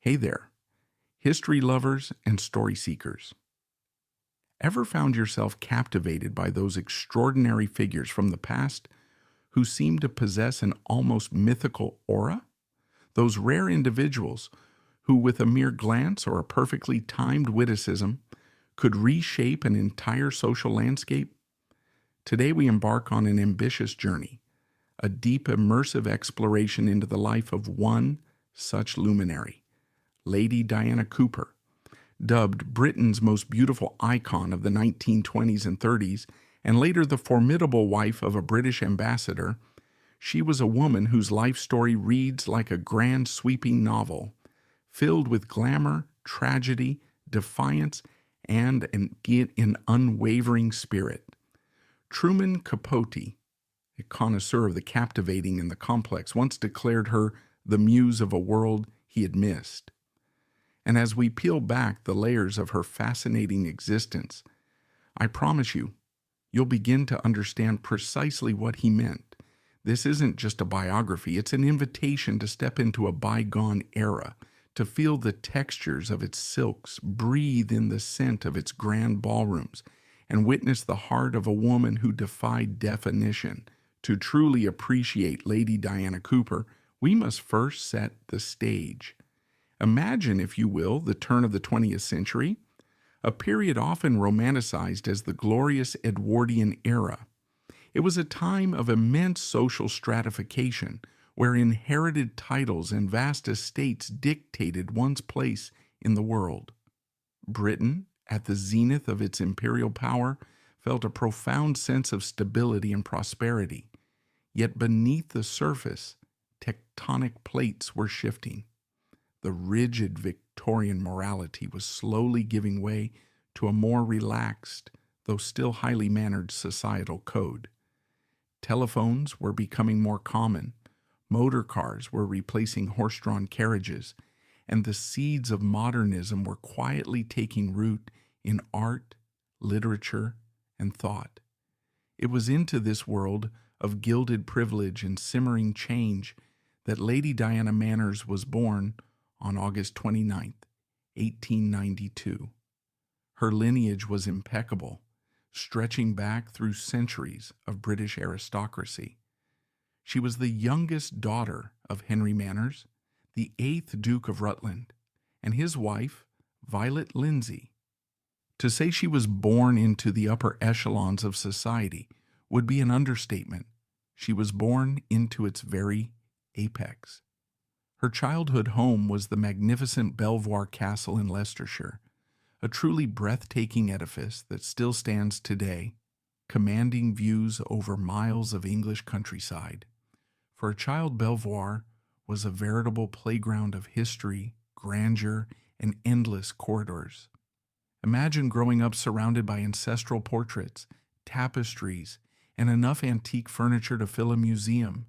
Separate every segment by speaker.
Speaker 1: Hey there, history lovers and story seekers. Ever found yourself captivated by those extraordinary figures from the past who seem to possess an almost mythical aura? Those rare individuals who, with a mere glance or a perfectly timed witticism, could reshape an entire social landscape? Today we embark on an ambitious journey, a deep, immersive exploration into the life of one such luminary, Lady Diana Cooper. Dubbed Britain's most beautiful icon of the 1920s and 30s, and later the formidable wife of a British ambassador, she was a woman whose life story reads like a grand sweeping novel, filled with glamour, tragedy, defiance, and an unwavering spirit. Truman Capote, a connoisseur of the captivating and the complex, once declared her the muse of a world he had missed. And as we peel back the layers of her fascinating existence, I promise you'll begin to understand precisely what he meant. This isn't just a biography, it's an invitation to step into a bygone era, to feel the textures of its silks, breathe in the scent of its grand ballrooms, and witness the heart of a woman who defied definition. To truly appreciate Lady Diana Cooper, we must first set the stage. Imagine, if you will, the turn of the 20th century, a period often romanticized as the glorious Edwardian era. It was a time of immense social stratification, where inherited titles and vast estates dictated one's place in the world. Britain, at the zenith of its imperial power, felt a profound sense of stability and prosperity. Yet beneath the surface, tectonic plates were shifting. The rigid Victorian morality was slowly giving way to a more relaxed, though still highly mannered societal code. Telephones were becoming more common, motor cars were replacing horse-drawn carriages, and the seeds of modernism were quietly taking root in art, literature, and thought. It was into this world of gilded privilege and simmering change that Lady Diana Manners was born on August 29, 1892. Her lineage was impeccable, stretching back through centuries of British aristocracy. She was the youngest daughter of Henry Manners, the 8th Duke of Rutland, and his wife, Violet Lindsay. To say she was born into the upper echelons of society would be an understatement. She was born into its very apex. Her childhood home was the magnificent Belvoir Castle in Leicestershire, a truly breathtaking edifice that still stands today, commanding views over miles of English countryside. For a child, Belvoir was a veritable playground of history, grandeur, and endless corridors. Imagine growing up surrounded by ancestral portraits, tapestries, and enough antique furniture to fill a museum,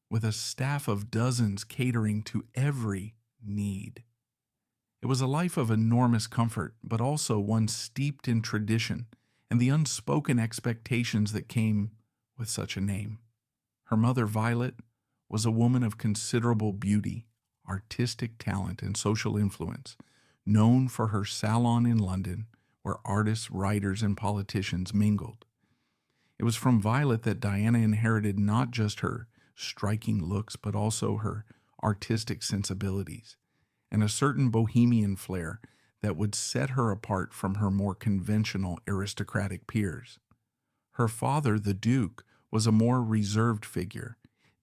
Speaker 1: with a staff of dozens catering to every need. It was a life of enormous comfort, but also one steeped in tradition and the unspoken expectations that came with such a name. Her mother, Violet, was a woman of considerable beauty, artistic talent, and social influence, known for her salon in London, where artists, writers, and politicians mingled. It was from Violet that Diana inherited not just her striking looks, but also her artistic sensibilities, and a certain bohemian flair that would set her apart from her more conventional aristocratic peers. Her father, the Duke, was a more reserved figure,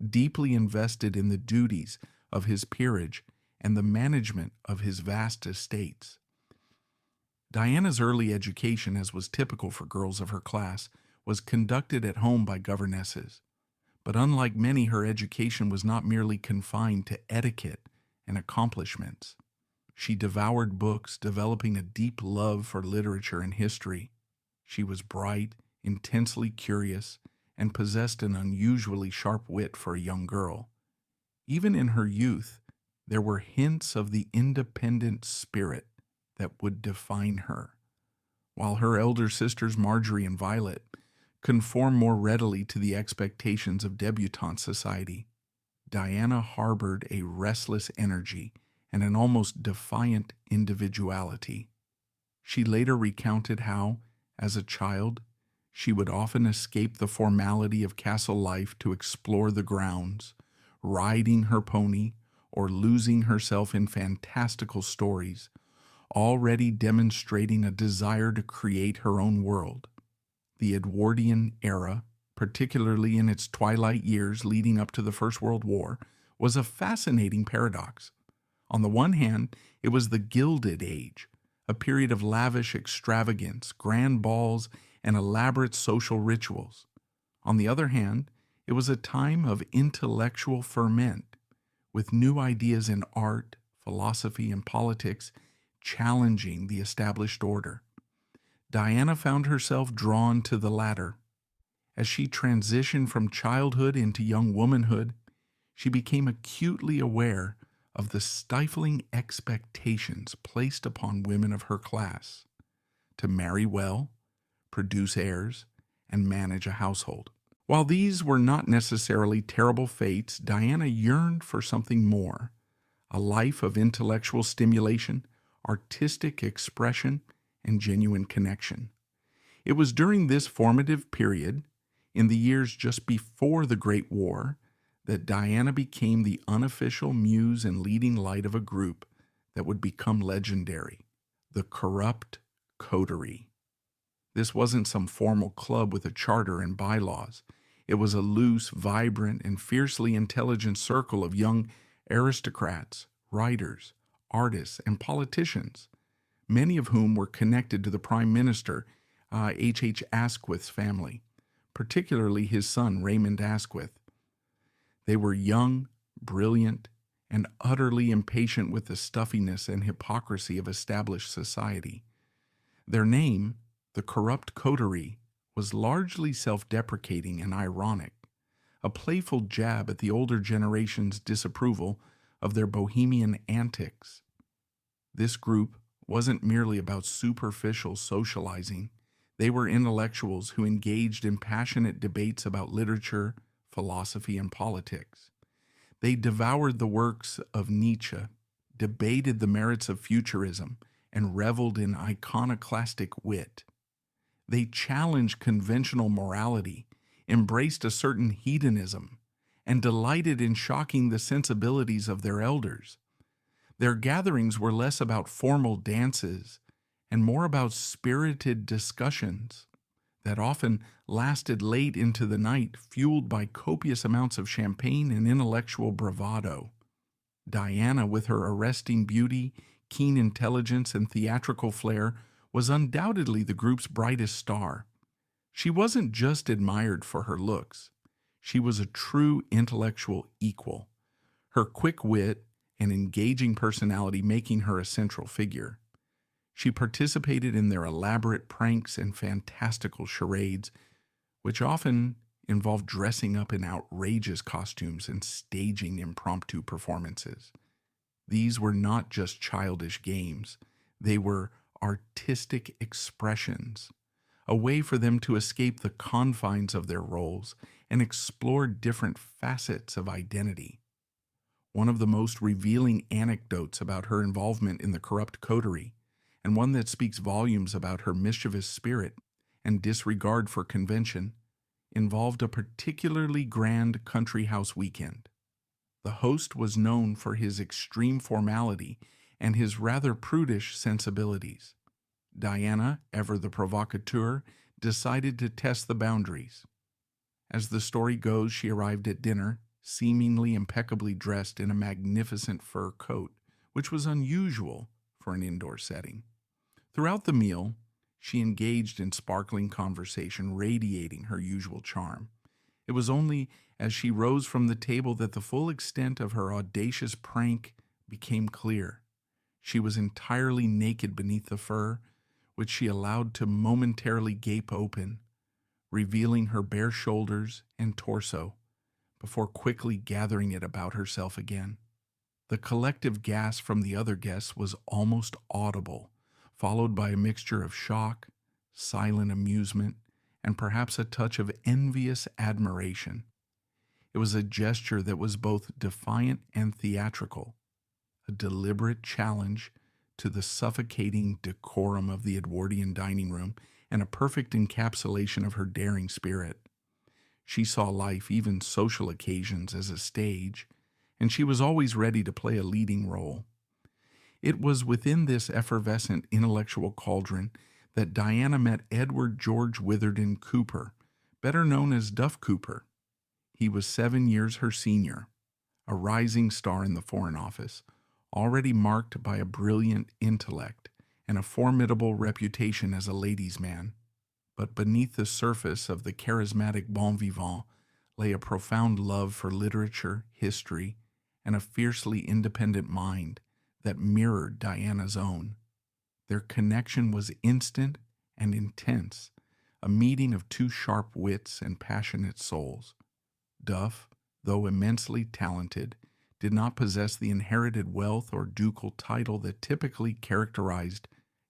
Speaker 1: deeply invested in the duties of his peerage and the management of his vast estates. Diana's early education, as was typical for girls of her class, was conducted at home by governesses. But unlike many, her education was not merely confined to etiquette and accomplishments. She devoured books, developing a deep love for literature and history. She was bright, intensely curious, and possessed an unusually sharp wit for a young girl. Even in her youth, there were hints of the independent spirit that would define her. While her elder sisters, Marjorie and Violet, conformed more readily to the expectations of debutante society, Diana harbored a restless energy and an almost defiant individuality. She later recounted how, as a child, she would often escape the formality of castle life to explore the grounds, riding her pony or losing herself in fantastical stories, already demonstrating a desire to create her own world. The Edwardian era, particularly in its twilight years leading up to the First World War, was a fascinating paradox. On the one hand, it was the Gilded Age, a period of lavish extravagance, grand balls, and elaborate social rituals. On the other hand, it was a time of intellectual ferment, with new ideas in art, philosophy, and politics challenging the established order. Diana found herself drawn to the latter. As she transitioned from childhood into young womanhood, she became acutely aware of the stifling expectations placed upon women of her class to marry well, produce heirs, and manage a household. While these were not necessarily terrible fates, Diana yearned for something more, a life of intellectual stimulation, artistic expression, and genuine connection. It was during this formative period, in the years just before the Great War, that Diana became the unofficial muse and leading light of a group that would become legendary, the Corrupt Coterie. This wasn't some formal club with a charter and bylaws. It was a loose, vibrant, and fiercely intelligent circle of young aristocrats, writers, artists, and politicians, many of whom were connected to the Prime Minister, H. Asquith's family, particularly his son, Raymond Asquith. They were young, brilliant, and utterly impatient with the stuffiness and hypocrisy of established society. Their name, the Corrupt Coterie, was largely self-deprecating and ironic, a playful jab at the older generation's disapproval of their bohemian antics. This group wasn't merely about superficial socializing. They were intellectuals who engaged in passionate debates about literature, philosophy, and politics. They devoured the works of Nietzsche, debated the merits of futurism, and reveled in iconoclastic wit. They challenged conventional morality, embraced a certain hedonism, and delighted in shocking the sensibilities of their elders. Their gatherings were less about formal dances and more about spirited discussions that often lasted late into the night, fueled by copious amounts of champagne and intellectual bravado. Diana, with her arresting beauty, keen intelligence, and theatrical flair, was undoubtedly the group's brightest star. She wasn't just admired for her looks. She was a true intellectual equal, her quick wit and engaging personality making her a central figure. She participated in their elaborate pranks and fantastical charades, which often involved dressing up in outrageous costumes and staging impromptu performances. These were not just childish games. They were artistic expressions, a way for them to escape the confines of their roles and explore different facets of identity. One of the most revealing anecdotes about her involvement in the Corrupt Coterie, and one that speaks volumes about her mischievous spirit and disregard for convention, involved a particularly grand country house weekend. The host was known for his extreme formality and his rather prudish sensibilities. Diana, ever the provocateur, decided to test the boundaries. As the story goes, she arrived at dinner, seemingly impeccably dressed in a magnificent fur coat, which was unusual for an indoor setting. Throughout the meal, she engaged in sparkling conversation, radiating her usual charm. It was only as she rose from the table that the full extent of her audacious prank became clear. She was entirely naked beneath the fur, which she allowed to momentarily gape open, revealing her bare shoulders and torso, before quickly gathering it about herself again. The collective gasp from the other guests was almost audible, followed by a mixture of shock, silent amusement, and perhaps a touch of envious admiration. It was a gesture that was both defiant and theatrical, a deliberate challenge to the suffocating decorum of the Edwardian dining room and a perfect encapsulation of her daring spirit. She saw life, even social occasions, as a stage, and she was always ready to play a leading role. It was within this effervescent intellectual cauldron that Diana met Edward George Witherden Cooper, better known as Duff Cooper. He was 7 years her senior, a rising star in the Foreign Office, already marked by a brilliant intellect and a formidable reputation as a ladies' man. But beneath the surface of the charismatic bon vivant lay a profound love for literature, history, and a fiercely independent mind that mirrored Diana's own. Their connection was instant and intense, a meeting of two sharp wits and passionate souls. Duff, though immensely talented, did not possess the inherited wealth or ducal title that typically characterized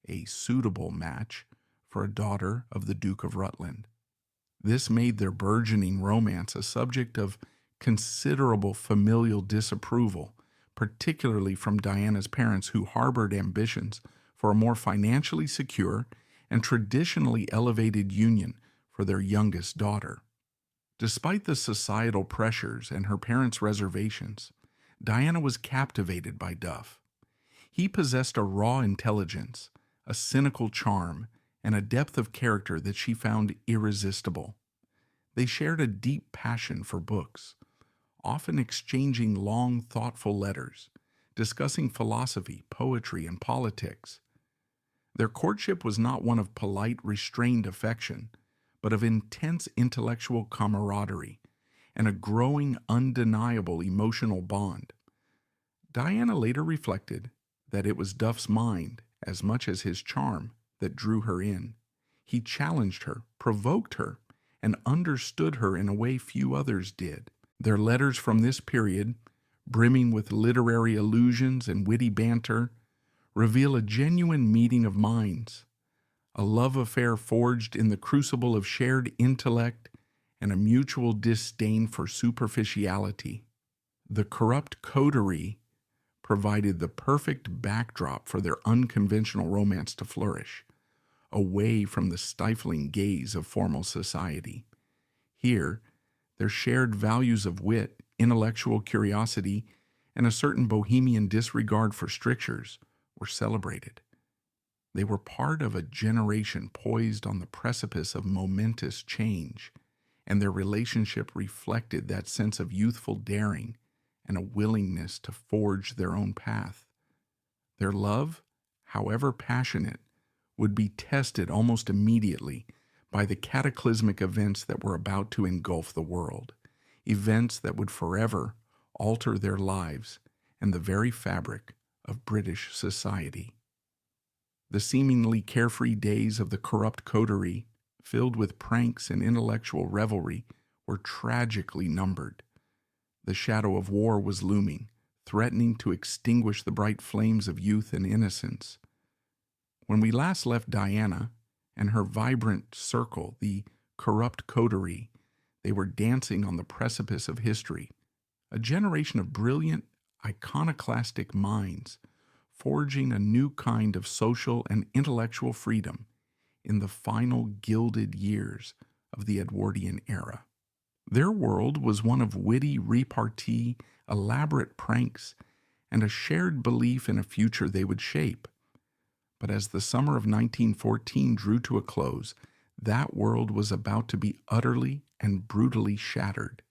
Speaker 1: a suitable match for a daughter of the Duke of Rutland. This made their burgeoning romance a subject of considerable familial disapproval, particularly from Diana's parents, who harbored ambitions for a more financially secure and traditionally elevated union for their youngest daughter. Despite the societal pressures and her parents' reservations, Diana was captivated by Duff. He possessed a raw intelligence, a cynical charm, and a depth of character that she found irresistible. They shared a deep passion for books, often exchanging long, thoughtful letters, discussing philosophy, poetry, and politics. Their courtship was not one of polite, restrained affection, but of intense intellectual camaraderie and a growing, undeniable emotional bond. Diana later reflected that it was Duff's mind, as much as his charm, that drew her in. He challenged her, provoked her, and understood her in a way few others did. Their letters from this period, brimming with literary allusions and witty banter, reveal a genuine meeting of minds, a love affair forged in the crucible of shared intellect and a mutual disdain for superficiality. The Corrupt Coterie provided the perfect backdrop for their unconventional romance to flourish, away from the stifling gaze of formal society. Here, their shared values of wit, intellectual curiosity, and a certain bohemian disregard for strictures were celebrated. They were part of a generation poised on the precipice of momentous change, and their relationship reflected that sense of youthful daring and a willingness to forge their own path. Their love, however passionate, would be tested almost immediately by the cataclysmic events that were about to engulf the world, events that would forever alter their lives and the very fabric of British society. The seemingly carefree days of the Corrupt Coterie, filled with pranks and intellectual revelry, were tragically numbered. The shadow of war was looming, threatening to extinguish the bright flames of youth and innocence. When we last left Diana and her vibrant circle, the Corrupt Coterie, they were dancing on the precipice of history, a generation of brilliant, iconoclastic minds, forging a new kind of social and intellectual freedom in the final gilded years of the Edwardian era. Their world was one of witty repartee, elaborate pranks, and a shared belief in a future they would shape. But as the summer of 1914 drew to a close, that world was about to be utterly and brutally shattered.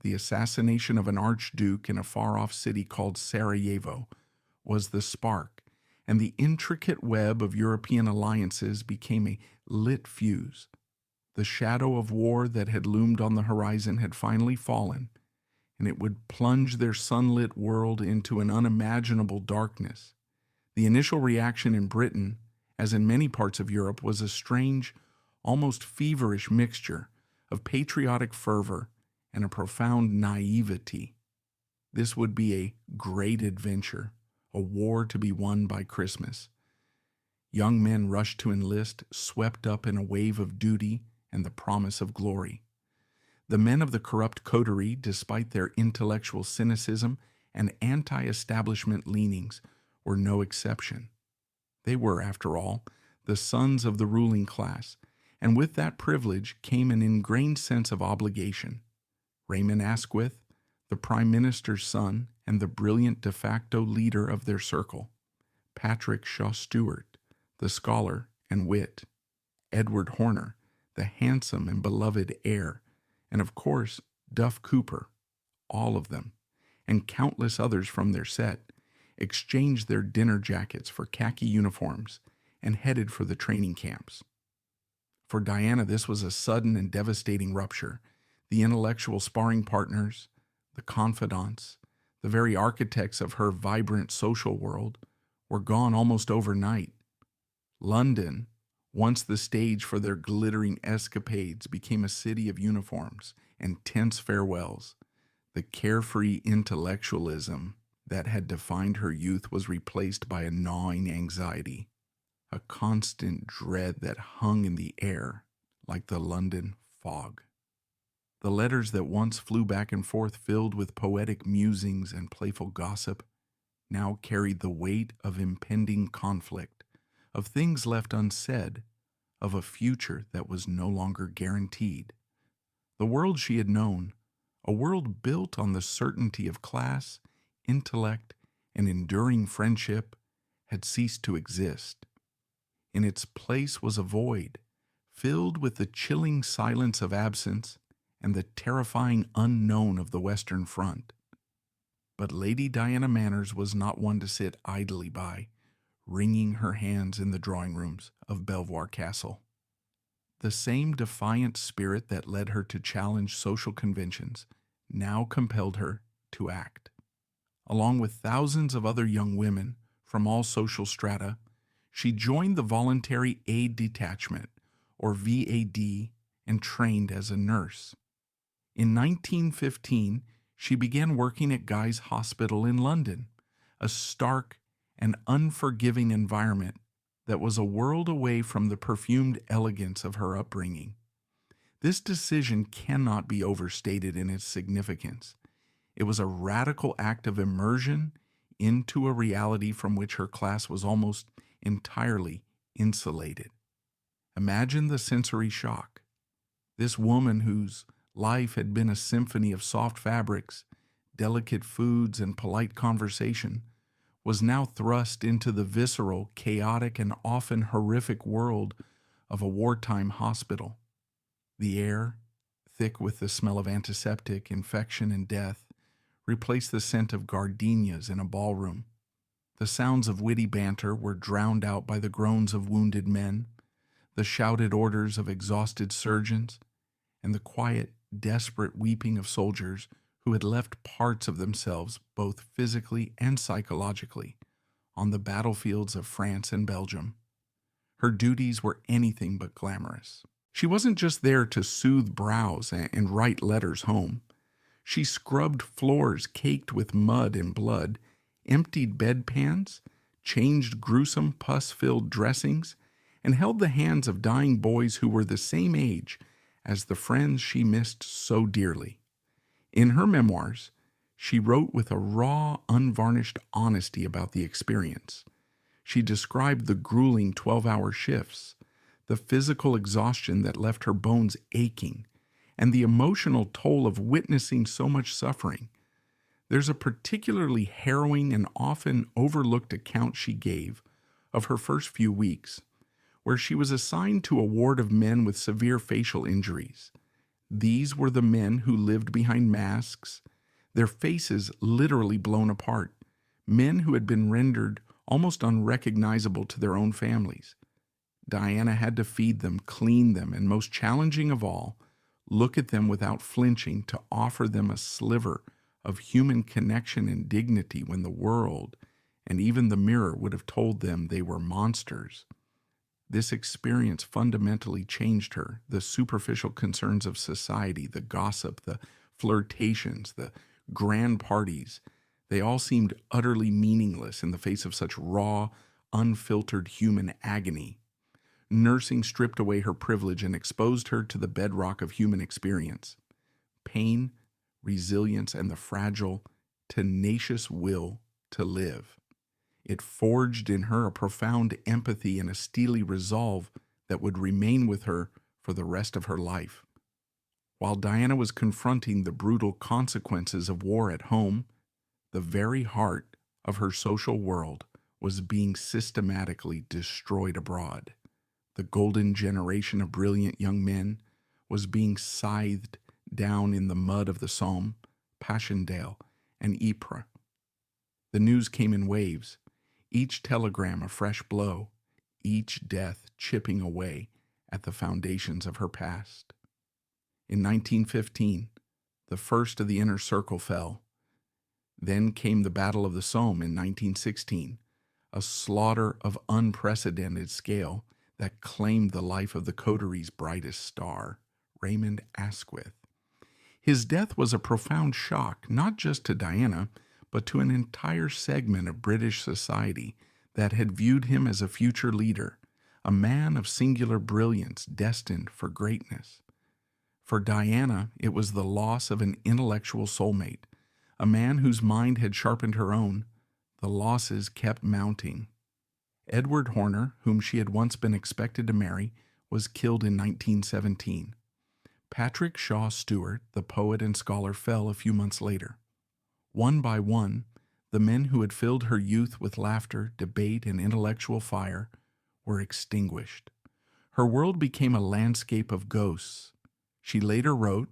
Speaker 1: The assassination of an archduke in a far-off city called Sarajevo was the spark, and the intricate web of European alliances became a lit fuse. The shadow of war that had loomed on the horizon had finally fallen, and it would plunge their sunlit world into an unimaginable darkness. The initial reaction in Britain, as in many parts of Europe, was a strange, almost feverish mixture of patriotic fervor and a profound naivety. This would be a great adventure, a war to be won by Christmas. Young men rushed to enlist, swept up in a wave of duty and the promise of glory. The men of the Corrupt Coterie, despite their intellectual cynicism and anti-establishment leanings were no exception. They were, after all, the sons of the ruling class, and with that privilege came an ingrained sense of obligation. Raymond Asquith, the Prime Minister's son and the brilliant de facto leader of their circle, Patrick Shaw Stewart, the scholar and wit, Edward Horner, the handsome and beloved heir, and of course, Duff Cooper, all of them, and countless others from their set, exchanged their dinner jackets for khaki uniforms and headed for the training camps. For Diana, this was a sudden and devastating rupture. The intellectual sparring partners, the confidants, the very architects of her vibrant social world were gone almost overnight. London, once the stage for their glittering escapades, became a city of uniforms and tense farewells. The carefree intellectualism that had defined her youth was replaced by a gnawing anxiety, a constant dread that hung in the air like the London fog. The letters that once flew back and forth filled with poetic musings and playful gossip now carried the weight of impending conflict, of things left unsaid, of a future that was no longer guaranteed. The world she had known, a world built on the certainty of class, intellect, and enduring friendship, had ceased to exist. In its place was a void, filled with the chilling silence of absence and the terrifying unknown of the Western Front. But Lady Diana Manners was not one to sit idly by, wringing her hands in the drawing rooms of Belvoir Castle. The same defiant spirit that led her to challenge social conventions now compelled her to act. Along with thousands of other young women from all social strata, she joined the Voluntary Aid Detachment, or VAD, and trained as a nurse. In 1915, she began working at Guy's Hospital in London, a stark and unforgiving environment that was a world away from the perfumed elegance of her upbringing. This decision cannot be overstated in its significance. It was a radical act of immersion into a reality from which her class was almost entirely insulated. Imagine the sensory shock. This woman whose life had been a symphony of soft fabrics, delicate foods, and polite conversation was now thrust into the visceral, chaotic, and often horrific world of a wartime hospital. The air, thick with the smell of antiseptic, infection, and death, replaced the scent of gardenias in a ballroom. The sounds of witty banter were drowned out by the groans of wounded men, the shouted orders of exhausted surgeons, and the quiet, desperate weeping of soldiers who had left parts of themselves, both physically and psychologically, on the battlefields of France and Belgium. Her duties were anything but glamorous. She wasn't just there to soothe brows and write letters home. She scrubbed floors caked with mud and blood, emptied bedpans, changed gruesome pus-filled dressings, and held the hands of dying boys who were the same age as the friends she missed so dearly. In her memoirs, she wrote with a raw, unvarnished honesty about the experience. She described the grueling 12-hour shifts, the physical exhaustion that left her bones aching, and the emotional toll of witnessing so much suffering. There's a particularly harrowing and often overlooked account she gave of her first few weeks, where she was assigned to a ward of men with severe facial injuries. These were the men who lived behind masks, their faces literally blown apart, men who had been rendered almost unrecognizable to their own families. Diana had to feed them, clean them, and most challenging of all, look at them without flinching to offer them a sliver of human connection and dignity when the world, and even the mirror, would have told them they were monsters. This experience fundamentally changed her. The superficial concerns of society, the gossip, the flirtations, the grand parties, they all seemed utterly meaningless in the face of such raw, unfiltered human agony. Nursing stripped away her privilege and exposed her to the bedrock of human experience: pain, resilience, and the fragile, tenacious will to live. It forged in her a profound empathy and a steely resolve that would remain with her for the rest of her life. While Diana was confronting the brutal consequences of war at home, the very heart of her social world was being systematically destroyed abroad. The golden generation of brilliant young men was being scythed down in the mud of the Somme, Passchendaele, and Ypres. The news came in waves, each telegram a fresh blow, each death chipping away at the foundations of her past. In 1915, the first of the inner circle fell. Then came the Battle of the Somme in 1916, a slaughter of unprecedented scale that claimed the life of the coterie's brightest star, Raymond Asquith. His death was a profound shock, not just to Diana, but to an entire segment of British society that had viewed him as a future leader, a man of singular brilliance destined for greatness. For Diana, it was the loss of an intellectual soulmate, a man whose mind had sharpened her own. The losses kept mounting. Edward Horner, whom she had once been expected to marry, was killed in 1917. Patrick Shaw Stewart, the poet and scholar, fell a few months later. One by one, the men who had filled her youth with laughter, debate, and intellectual fire were extinguished. Her world became a landscape of ghosts. She later wrote,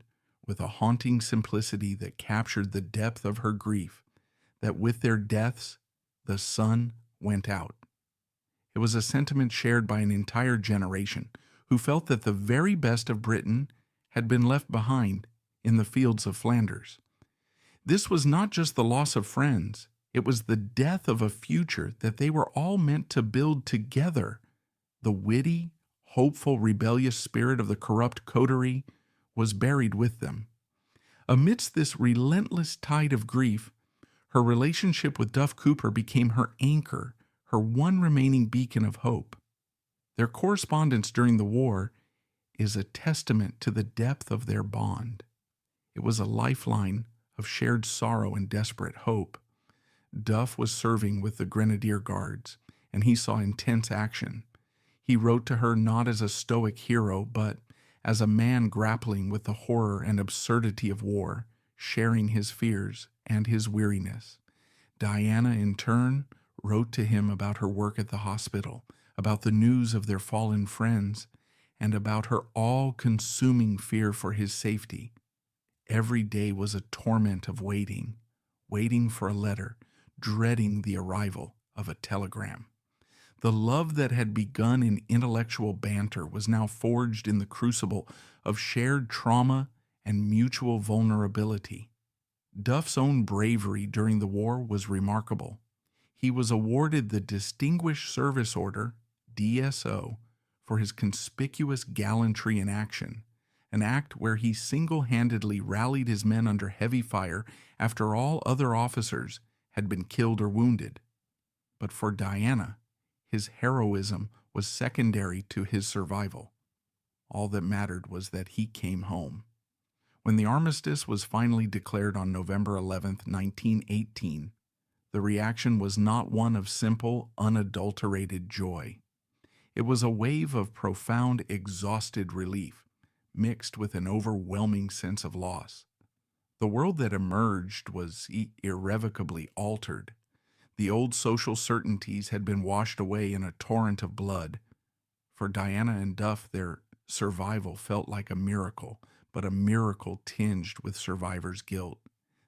Speaker 1: with a haunting simplicity that captured the depth of her grief, that with their deaths, the sun went out. It was a sentiment shared by an entire generation who felt that the very best of Britain had been left behind in the fields of Flanders. This was not just the loss of friends, it was the death of a future that they were all meant to build together. The witty, hopeful, rebellious spirit of the Corrupt Coterie was buried with them. Amidst this relentless tide of grief, her relationship with Duff Cooper became her anchor, her one remaining beacon of hope. Their correspondence during the war is a testament to the depth of their bond. It was a lifeline of shared sorrow and desperate hope. Duff was serving with the Grenadier Guards, and he saw intense action. He wrote to her not as a stoic hero, but as a man grappling with the horror and absurdity of war, sharing his fears and his weariness. Diana, in turn, wrote to him about her work at the hospital, about the news of their fallen friends, and about her all-consuming fear for his safety. Every day was a torment of waiting for a letter, dreading the arrival of a telegram. The love that had begun in intellectual banter was now forged in the crucible of shared trauma and mutual vulnerability. Duff's own bravery during the war was remarkable. He was awarded the Distinguished Service Order, DSO, for his conspicuous gallantry in action, an act where he single-handedly rallied his men under heavy fire after all other officers had been killed or wounded. But for Diana, his heroism was secondary to his survival. All that mattered was that he came home. When the armistice was finally declared on November 11, 1918, the reaction was not one of simple, unadulterated joy. It was a wave of profound, exhausted relief, mixed with an overwhelming sense of loss. The world that emerged was irrevocably altered. The old social certainties had been washed away in a torrent of blood. For Diana and Duff, their survival felt like a miracle, but a miracle tinged with survivors' guilt.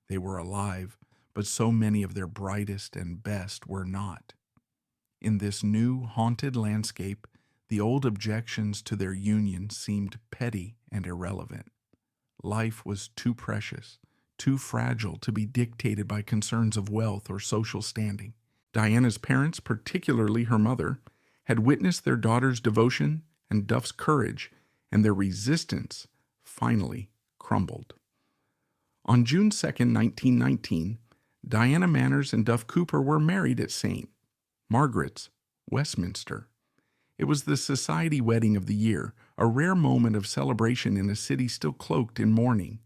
Speaker 1: They were alive, but so many of their brightest and best were not. In this new, haunted landscape, the old objections to their union seemed petty and irrelevant. Life was too precious, too fragile to be dictated by concerns of wealth or social standing. Diana's parents, particularly her mother, had witnessed their daughter's devotion and Duff's courage, and their resistance finally crumbled. On June 2, 1919, Diana Manners and Duff Cooper were married at St. Margaret's, Westminster. It was the society wedding of the year, a rare moment of celebration in a city still cloaked in mourning.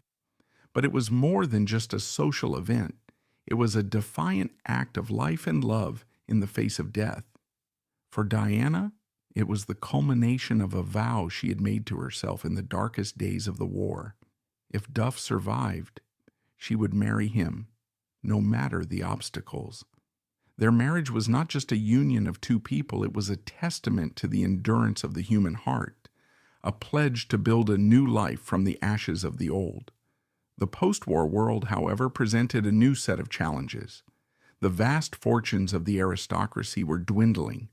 Speaker 1: But it was more than just a social event. It was a defiant act of life and love in the face of death. For Diana, it was the culmination of a vow she had made to herself in the darkest days of the war. If Duff survived, she would marry him, no matter the obstacles. Their marriage was not just a union of two people, it was a testament to the endurance of the human heart, a pledge to build a new life from the ashes of the old. The post-war world, however, presented a new set of challenges. The vast fortunes of the aristocracy were dwindling,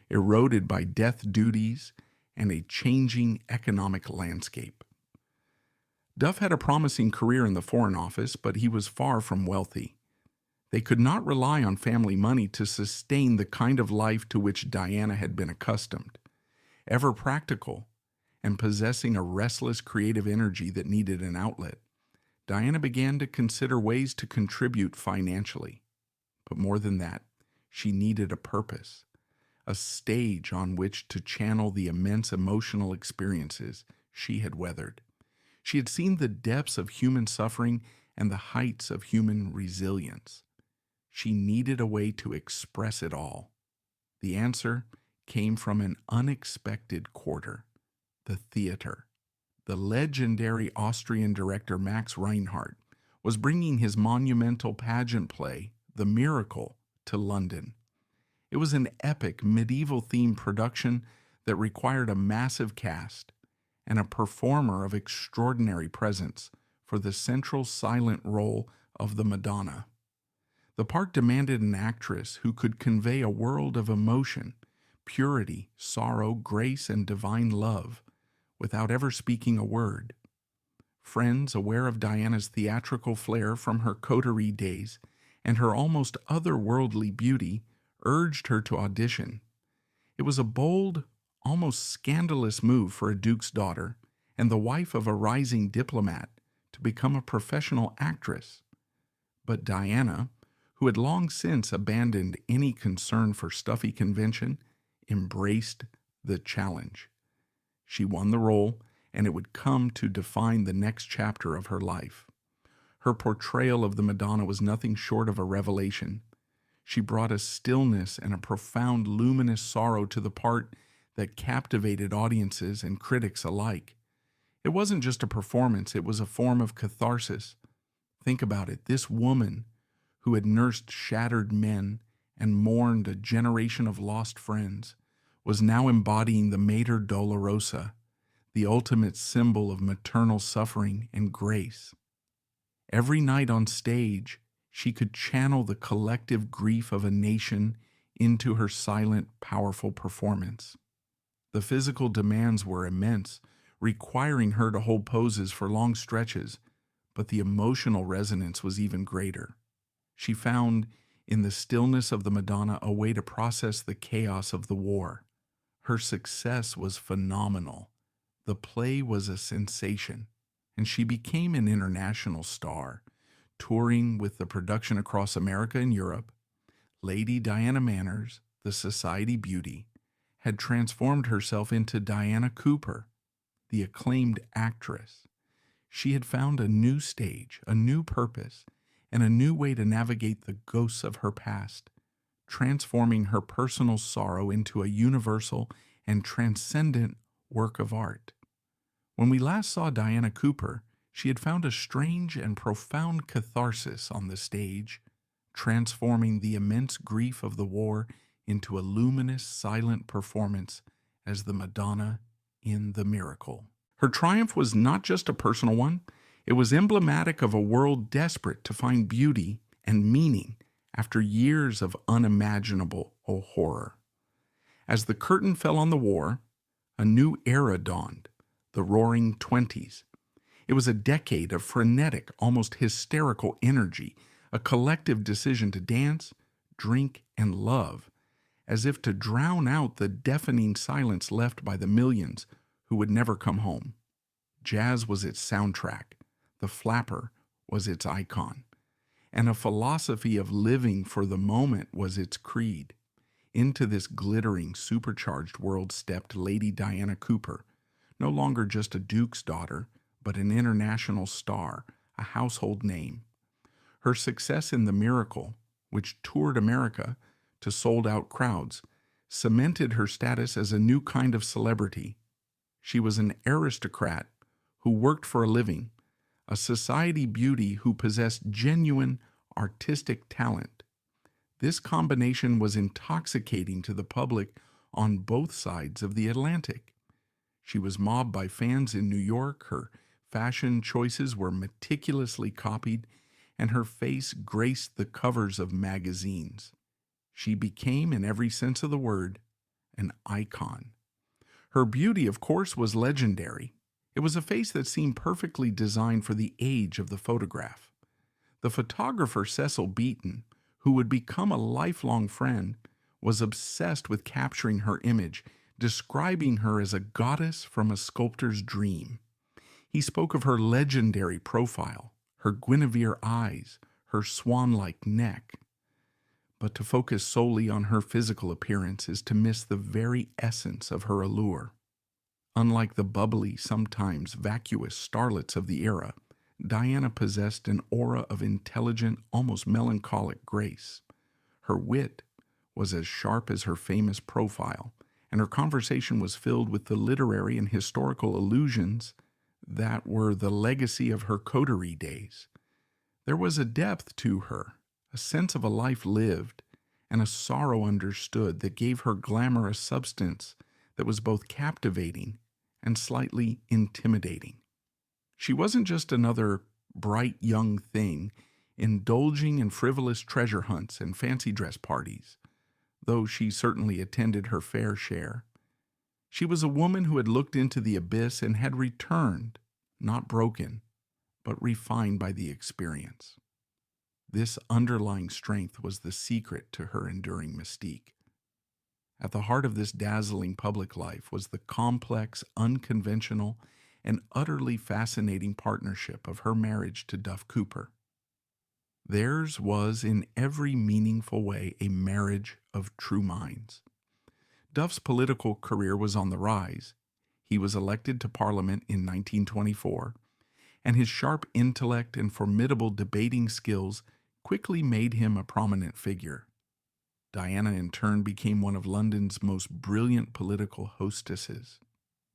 Speaker 1: eroded by death duties and a changing economic landscape. Duff had a promising career in the Foreign Office, but he was far from wealthy. They could not rely on family money to sustain the kind of life to which Diana had been accustomed. Ever practical and possessing a restless creative energy that needed an outlet, Diana began to consider ways to contribute financially. But more than that, she needed a purpose, a stage on which to channel the immense emotional experiences she had weathered. She had seen the depths of human suffering and the heights of human resilience. She needed a way to express it all. The answer came from an unexpected quarter, the theater. The legendary Austrian director Max Reinhardt was bringing his monumental pageant play, The Miracle, to London. It was an epic medieval-themed production that required a massive cast and a performer of extraordinary presence for the central silent role of the Madonna. The part demanded an actress who could convey a world of emotion, purity, sorrow, grace, and divine love without ever speaking a word. Friends, aware of Diana's theatrical flair from her coterie days and her almost otherworldly beauty, urged her to audition. It was a bold, almost scandalous move for a duke's daughter and the wife of a rising diplomat to become a professional actress. But Diana, who had long since abandoned any concern for stuffy convention, embraced the challenge. She won the role, and it would come to define the next chapter of her life. Her portrayal of the Madonna was nothing short of a revelation. She brought a stillness and a profound luminous sorrow to the part that captivated audiences and critics alike. It wasn't just a performance, it was a form of catharsis. Think about it, this woman who had nursed shattered men and mourned a generation of lost friends, was now embodying the Mater Dolorosa, the ultimate symbol of maternal suffering and grace. Every night on stage, she could channel the collective grief of a nation into her silent, powerful performance. The physical demands were immense, requiring her to hold poses for long stretches, but the emotional resonance was even greater. She found in the stillness of the Madonna a way to process the chaos of the war. Her success was phenomenal. The play was a sensation, and she became an international star, touring with the production across America and Europe. Lady Diana Manners, the society beauty, had transformed herself into Diana Cooper, the acclaimed actress. She had found a new stage, a new purpose, and a new way to navigate the ghosts of her past, transforming her personal sorrow into a universal and transcendent work of art. When we last saw Diana Cooper, she had found a strange and profound catharsis on the stage, transforming the immense grief of the war into a luminous, silent performance as the Madonna in The Miracle. Her triumph was not just a personal one, it was emblematic of a world desperate to find beauty and meaning after years of unimaginable horror. As the curtain fell on the war, a new era dawned, the Roaring Twenties. It was a decade of frenetic, almost hysterical energy, a collective decision to dance, drink, and love, as if to drown out the deafening silence left by the millions who would never come home. Jazz was its soundtrack, the flapper was its icon, and a philosophy of living for the moment was its creed. Into this glittering, supercharged world stepped Lady Diana Cooper, no longer just a duke's daughter, but an international star, a household name. Her success in The Miracle, which toured America to sold-out crowds, cemented her status as a new kind of celebrity. She was an aristocrat who worked for a living, a society beauty who possessed genuine artistic talent. This combination was intoxicating to the public on both sides of the Atlantic. She was mobbed by fans in New York, her fashion choices were meticulously copied, and her face graced the covers of magazines. She became, in every sense of the word, an icon. Her beauty, of course, was legendary. It was a face that seemed perfectly designed for the age of the photograph. The photographer Cecil Beaton, who would become a lifelong friend, was obsessed with capturing her image, describing her as a goddess from a sculptor's dream. He spoke of her legendary profile, her Guinevere eyes, her swan-like neck. But to focus solely on her physical appearance is to miss the very essence of her allure. Unlike the bubbly, sometimes vacuous starlets of the era, Diana possessed an aura of intelligent, almost melancholic grace. Her wit was as sharp as her famous profile, and her conversation was filled with the literary and historical allusions that were the legacy of her coterie days. There was a depth to her, a sense of a life lived, and a sorrow understood that gave her glamour a substance that was both captivating and slightly intimidating. She wasn't just another bright young thing indulging in frivolous treasure hunts and fancy dress parties, though she certainly attended her fair share. She was a woman who had looked into the abyss and had returned, not broken, but refined by the experience. This underlying strength was the secret to her enduring mystique. At the heart of this dazzling public life was the complex, unconventional, and utterly fascinating partnership of her marriage to Duff Cooper. Theirs was in every meaningful way a marriage of true minds. Duff's political career was on the rise. He was elected to Parliament in 1924, and his sharp intellect and formidable debating skills quickly made him a prominent figure. Diana, in turn, became one of London's most brilliant political hostesses.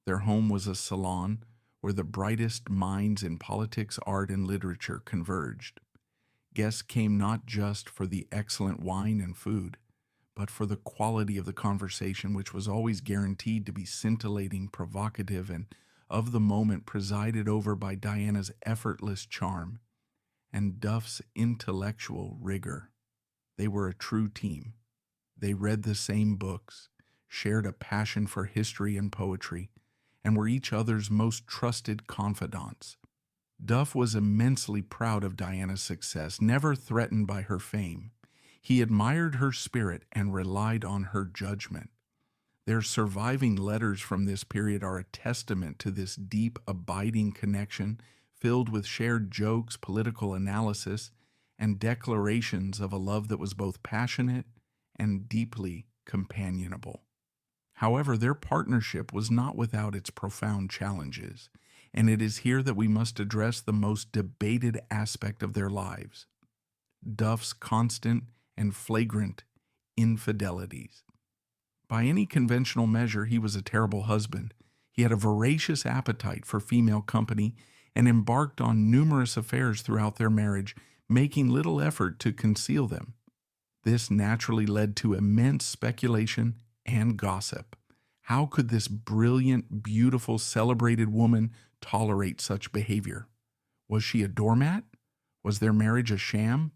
Speaker 1: Their home was a salon where the brightest minds in politics, art, and literature converged. Guests came not just for the excellent wine and food, but for the quality of the conversation, which was always guaranteed to be scintillating, provocative, and of the moment, presided over by Diana's effortless charm and Duff's intellectual rigor. They were a true team. They read the same books, shared a passion for history and poetry, and were each other's most trusted confidants. Duff was immensely proud of Diana's success, never threatened by her fame. He admired her spirit and relied on her judgment. Their surviving letters from this period are a testament to this deep, abiding connection filled with shared jokes, political analysis, and declarations of a love that was both passionate and deeply companionable. However, their partnership was not without its profound challenges, and it is here that we must address the most debated aspect of their lives: Duff's constant and flagrant infidelities. By any conventional measure, he was a terrible husband. He had a voracious appetite for female company and embarked on numerous affairs throughout their marriage, making little effort to conceal them. This naturally led to immense speculation and gossip. How could this brilliant, beautiful, celebrated woman tolerate such behavior? Was she a doormat? Was their marriage a sham?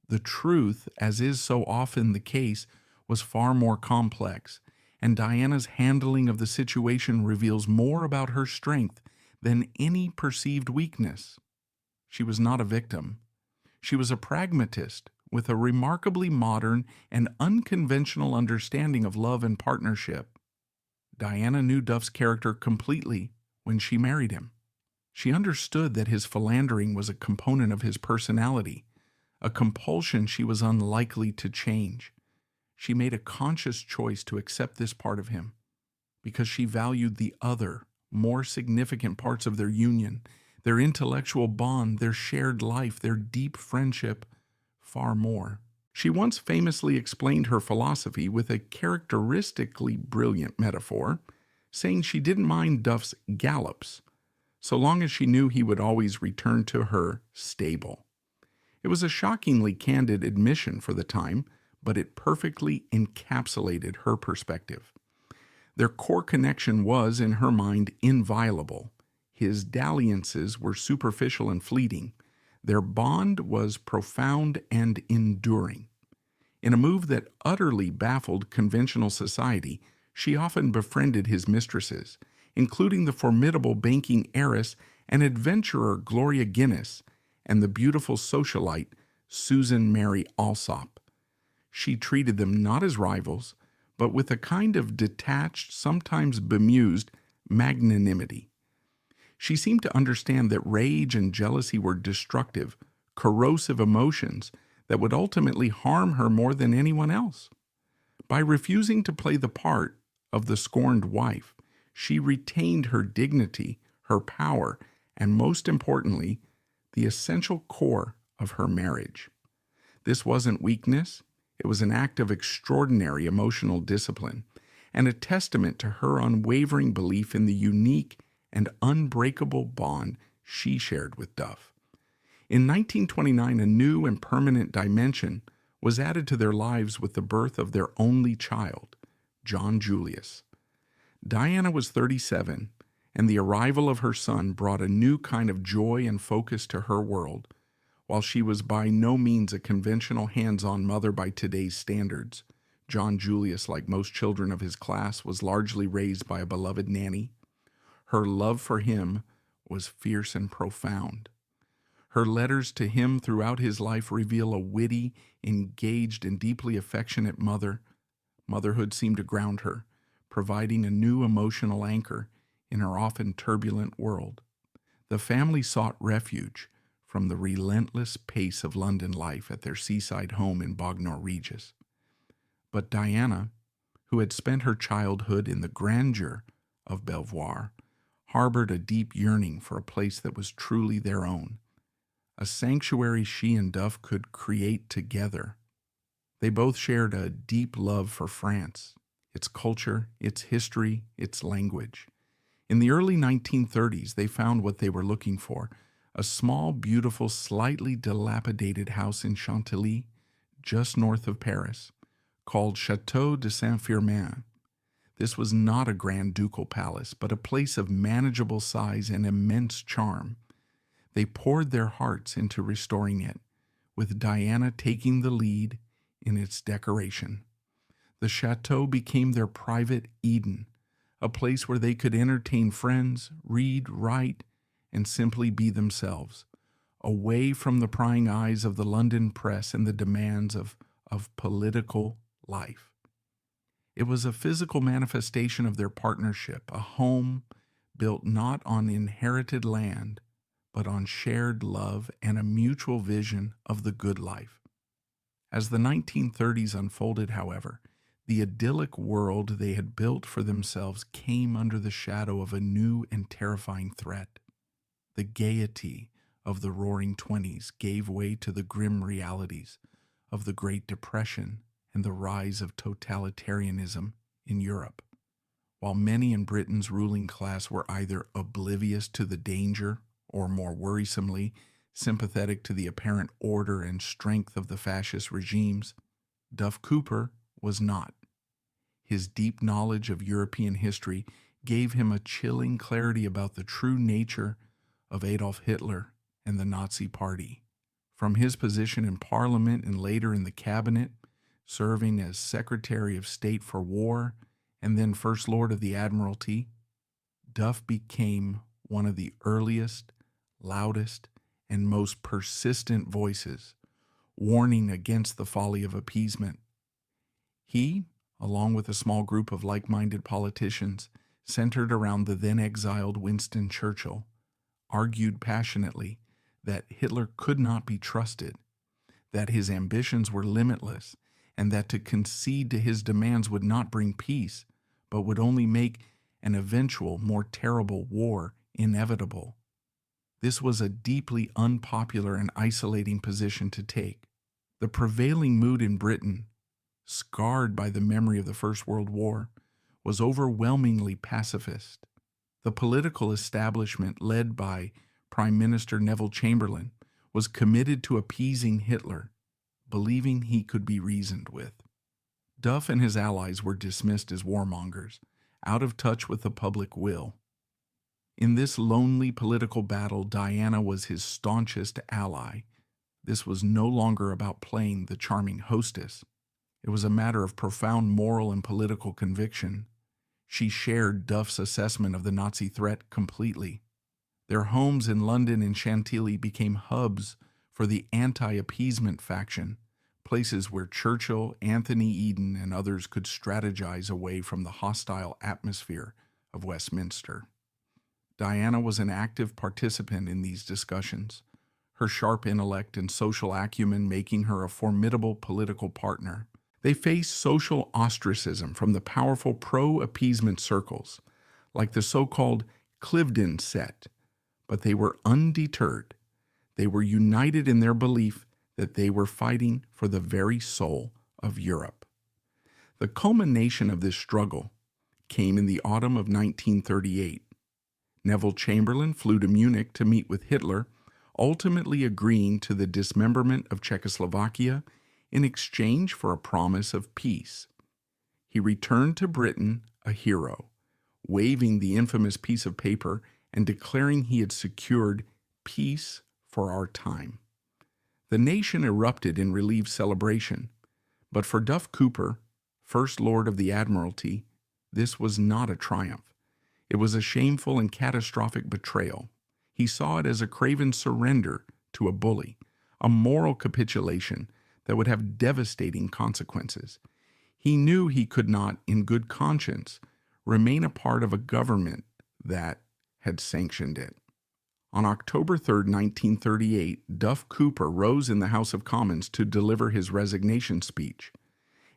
Speaker 1: The truth, as is so often the case, was far more complex, and Diana's handling of the situation reveals more about her strength than any perceived weakness. She was not a victim. She was a pragmatist with a remarkably modern and unconventional understanding of love and partnership. Diana knew Duff's character completely when she married him. She understood that his philandering was a component of his personality, a compulsion she was unlikely to change. She made a conscious choice to accept this part of him because she valued the other, more significant parts of their union, their intellectual bond, their shared life, their deep friendship far more. She once famously explained her philosophy with a characteristically brilliant metaphor, saying she didn't mind Duff's gallops, so long as she knew he would always return to her stable. It was a shockingly candid admission for the time, but it perfectly encapsulated her perspective. Their core connection was, in her mind, inviolable. His dalliances were superficial and fleeting. Their bond was profound and enduring. In a move that utterly baffled conventional society, she often befriended his mistresses, including the formidable banking heiress and adventurer Gloria Guinness and the beautiful socialite Susan Mary Alsop. She treated them not as rivals, but with a kind of detached, sometimes bemused magnanimity. She seemed to understand that rage and jealousy were destructive, corrosive emotions that would ultimately harm her more than anyone else. By refusing to play the part of the scorned wife, she retained her dignity, her power, and most importantly, the essential core of her marriage. This wasn't weakness, it was an act of extraordinary emotional discipline, and a testament to her unwavering belief in the unique and unbreakable bond she shared with Duff. In 1929, a new and permanent dimension was added to their lives with the birth of their only child, John Julius. Diana was 37, and the arrival of her son brought a new kind of joy and focus to her world. While she was by no means a conventional hands-on mother by today's standards, John Julius, like most children of his class, was largely raised by a beloved nanny. Her love for him was fierce and profound. Her letters to him throughout his life reveal a witty, engaged, and deeply affectionate mother. Motherhood seemed to ground her, providing a new emotional anchor in her often turbulent world. The family sought refuge from the relentless pace of London life at their seaside home in Bognor Regis. But Diana, who had spent her childhood in the grandeur of Belvoir, harbored a deep yearning for a place that was truly their own, a sanctuary she and Duff could create together. They both shared a deep love for France, its culture, its history, its language. In the early 1930s, they found what they were looking for, a small, beautiful, slightly dilapidated house in Chantilly, just north of Paris, called Chateau de Saint-Firmin. This was not a grand ducal palace, but a place of manageable size and immense charm. They poured their hearts into restoring it, with Diana taking the lead in its decoration. The chateau became their private Eden, a place where they could entertain friends, read, write, and simply be themselves, away from the prying eyes of the London press and the demands of political life. It was a physical manifestation of their partnership, a home built not on inherited land, but on shared love and a mutual vision of the good life. As the 1930s unfolded, however, the idyllic world they had built for themselves came under the shadow of a new and terrifying threat. The gaiety of the Roaring Twenties gave way to the grim realities of the Great Depression and the rise of totalitarianism in Europe. While many in Britain's ruling class were either oblivious to the danger or, more worrisomely, sympathetic to the apparent order and strength of the fascist regimes, Duff Cooper was not. His deep knowledge of European history gave him a chilling clarity about the true nature of Adolf Hitler and the Nazi Party. From his position in Parliament and later in the cabinet, serving as Secretary of State for War and then First Lord of the Admiralty, Duff became one of the earliest, loudest, and most persistent voices, warning against the folly of appeasement. He, along with a small group of like-minded politicians centered around the then-exiled Winston Churchill, argued passionately that Hitler could not be trusted, that his ambitions were limitless, and that to concede to his demands would not bring peace, but would only make an eventual, more terrible war inevitable. This was a deeply unpopular and isolating position to take. The prevailing mood in Britain, scarred by the memory of the First World War, was overwhelmingly pacifist. The political establishment, led by Prime Minister Neville Chamberlain, was committed to appeasing Hitler, believing he could be reasoned with. Duff and his allies were dismissed as warmongers, out of touch with the public will. In this lonely political battle, Diana was his staunchest ally. This was no longer about playing the charming hostess. It was a matter of profound moral and political conviction. She shared Duff's assessment of the Nazi threat completely. Their homes in London and Chantilly became hubs for the anti-appeasement faction, places where Churchill, Anthony Eden, and others could strategize away from the hostile atmosphere of Westminster. Diana was an active participant in these discussions, her sharp intellect and social acumen making her a formidable political partner. They faced social ostracism from the powerful pro-appeasement circles, like the so-called Cliveden set, but they were undeterred. They were united in their belief that they were fighting for the very soul of Europe. The culmination of this struggle came in the autumn of 1938. Neville Chamberlain flew to Munich to meet with Hitler, ultimately agreeing to the dismemberment of Czechoslovakia in exchange for a promise of peace. He returned to Britain a hero, waving the infamous piece of paper and declaring he had secured peace for our time. The nation erupted in relieved celebration, but for Duff Cooper, First Lord of the Admiralty, this was not a triumph. It was a shameful and catastrophic betrayal. He saw it as a craven surrender to a bully, a moral capitulation that would have devastating consequences. He knew he could not, in good conscience, remain a part of a government that had sanctioned it. On October 3, 1938, Duff Cooper rose in the House of Commons to deliver his resignation speech.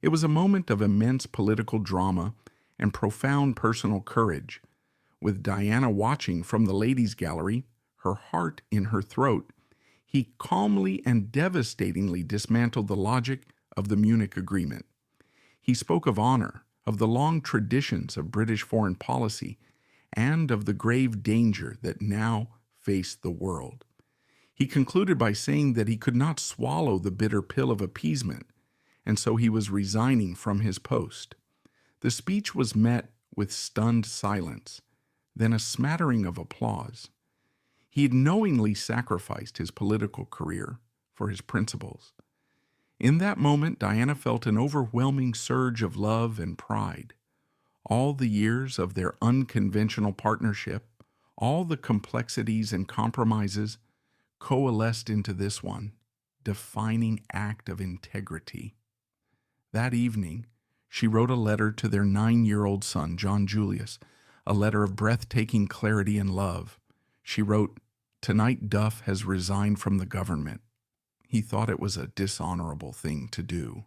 Speaker 1: It was a moment of immense political drama and profound personal courage. With Diana watching from the ladies' gallery, her heart in her throat, he calmly and devastatingly dismantled the logic of the Munich Agreement. He spoke of honor, of the long traditions of British foreign policy, and of the grave danger that now faced the world. He concluded by saying that he could not swallow the bitter pill of appeasement, and so he was resigning from his post. The speech was met with stunned silence, then a smattering of applause. He had knowingly sacrificed his political career for his principles. In that moment, Diana felt an overwhelming surge of love and pride. All the years of their unconventional partnership, all the complexities and compromises coalesced into this one, defining act of integrity. That evening, she wrote a letter to their 9-year-old son, John Julius, a letter of breathtaking clarity and love. She wrote, "Tonight Duff has resigned from the government. He thought it was a dishonorable thing to do,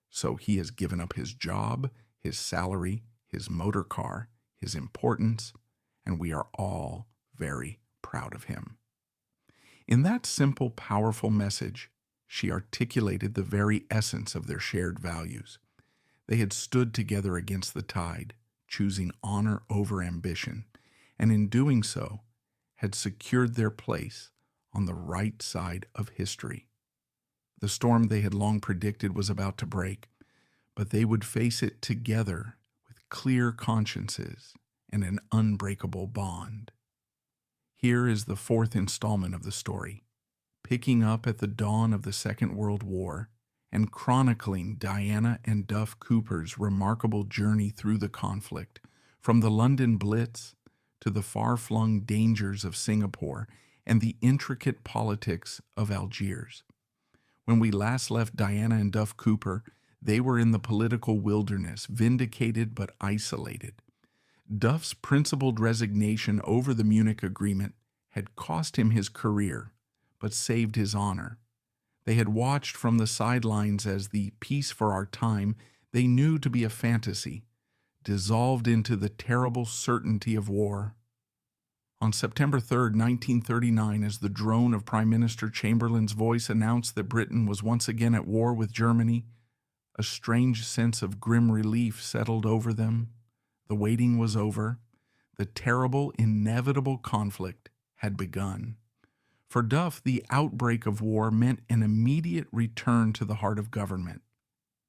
Speaker 1: so he has given up his job, his salary, his motor car, his importance, and we are all very proud of him." In that simple, powerful message, she articulated the very essence of their shared values. They had stood together against the tide, choosing honor over ambition, and in doing so, had secured their place on the right side of history. The storm they had long predicted was about to break, but they would face it together with clear consciences and an unbreakable bond. Here is the 4th installment of the story, picking up at the dawn of the Second World War and chronicling Diana and Duff Cooper's remarkable journey through the conflict, from the London Blitz to the far-flung dangers of Singapore and the intricate politics of Algiers. When we last left Diana and Duff Cooper, they were in the political wilderness, vindicated but isolated. Duff's principled resignation over the Munich Agreement had cost him his career, but saved his honor. They had watched from the sidelines as the peace for our time they knew to be a fantasy, dissolved into the terrible certainty of war. On September 3, 1939, as the drone of Prime Minister Chamberlain's voice announced that Britain was once again at war with Germany, a strange sense of grim relief settled over them. The waiting was over. The terrible, inevitable conflict had begun. For Duff, the outbreak of war meant an immediate return to the heart of government.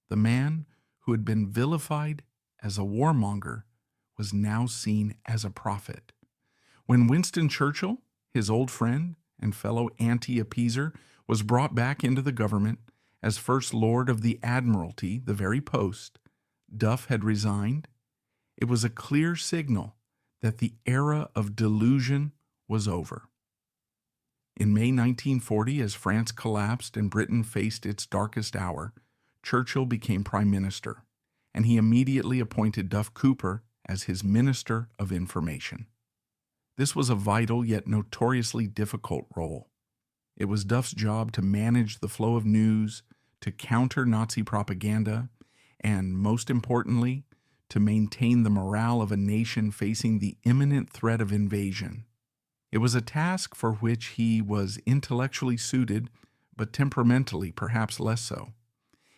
Speaker 1: The man who had been vilified as a warmonger was now seen as a prophet. When Winston Churchill, his old friend and fellow anti-appeaser, was brought back into the government as First Lord of the Admiralty, the very post, Duff had resigned. It was a clear signal that the era of delusion was over. In May 1940, as France collapsed and Britain faced its darkest hour, Churchill became Prime Minister, and he immediately appointed Duff Cooper as his Minister of Information. This was a vital yet notoriously difficult role. It was Duff's job to manage the flow of news, to counter Nazi propaganda, and, most importantly, to maintain the morale of a nation facing the imminent threat of invasion. It was a task for which he was intellectually suited, but temperamentally perhaps less so.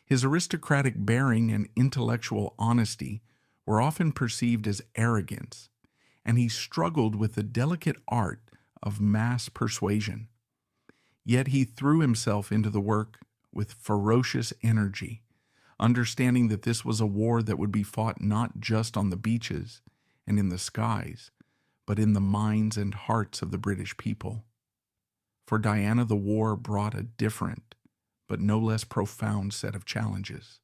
Speaker 1: His aristocratic bearing and intellectual honesty were often perceived as arrogance, and he struggled with the delicate art of mass persuasion. Yet he threw himself into the work with ferocious energy, understanding that this was a war that would be fought not just on the beaches and in the skies, but in the minds and hearts of the British people. For Diana, the war brought a different, but no less profound set of challenges.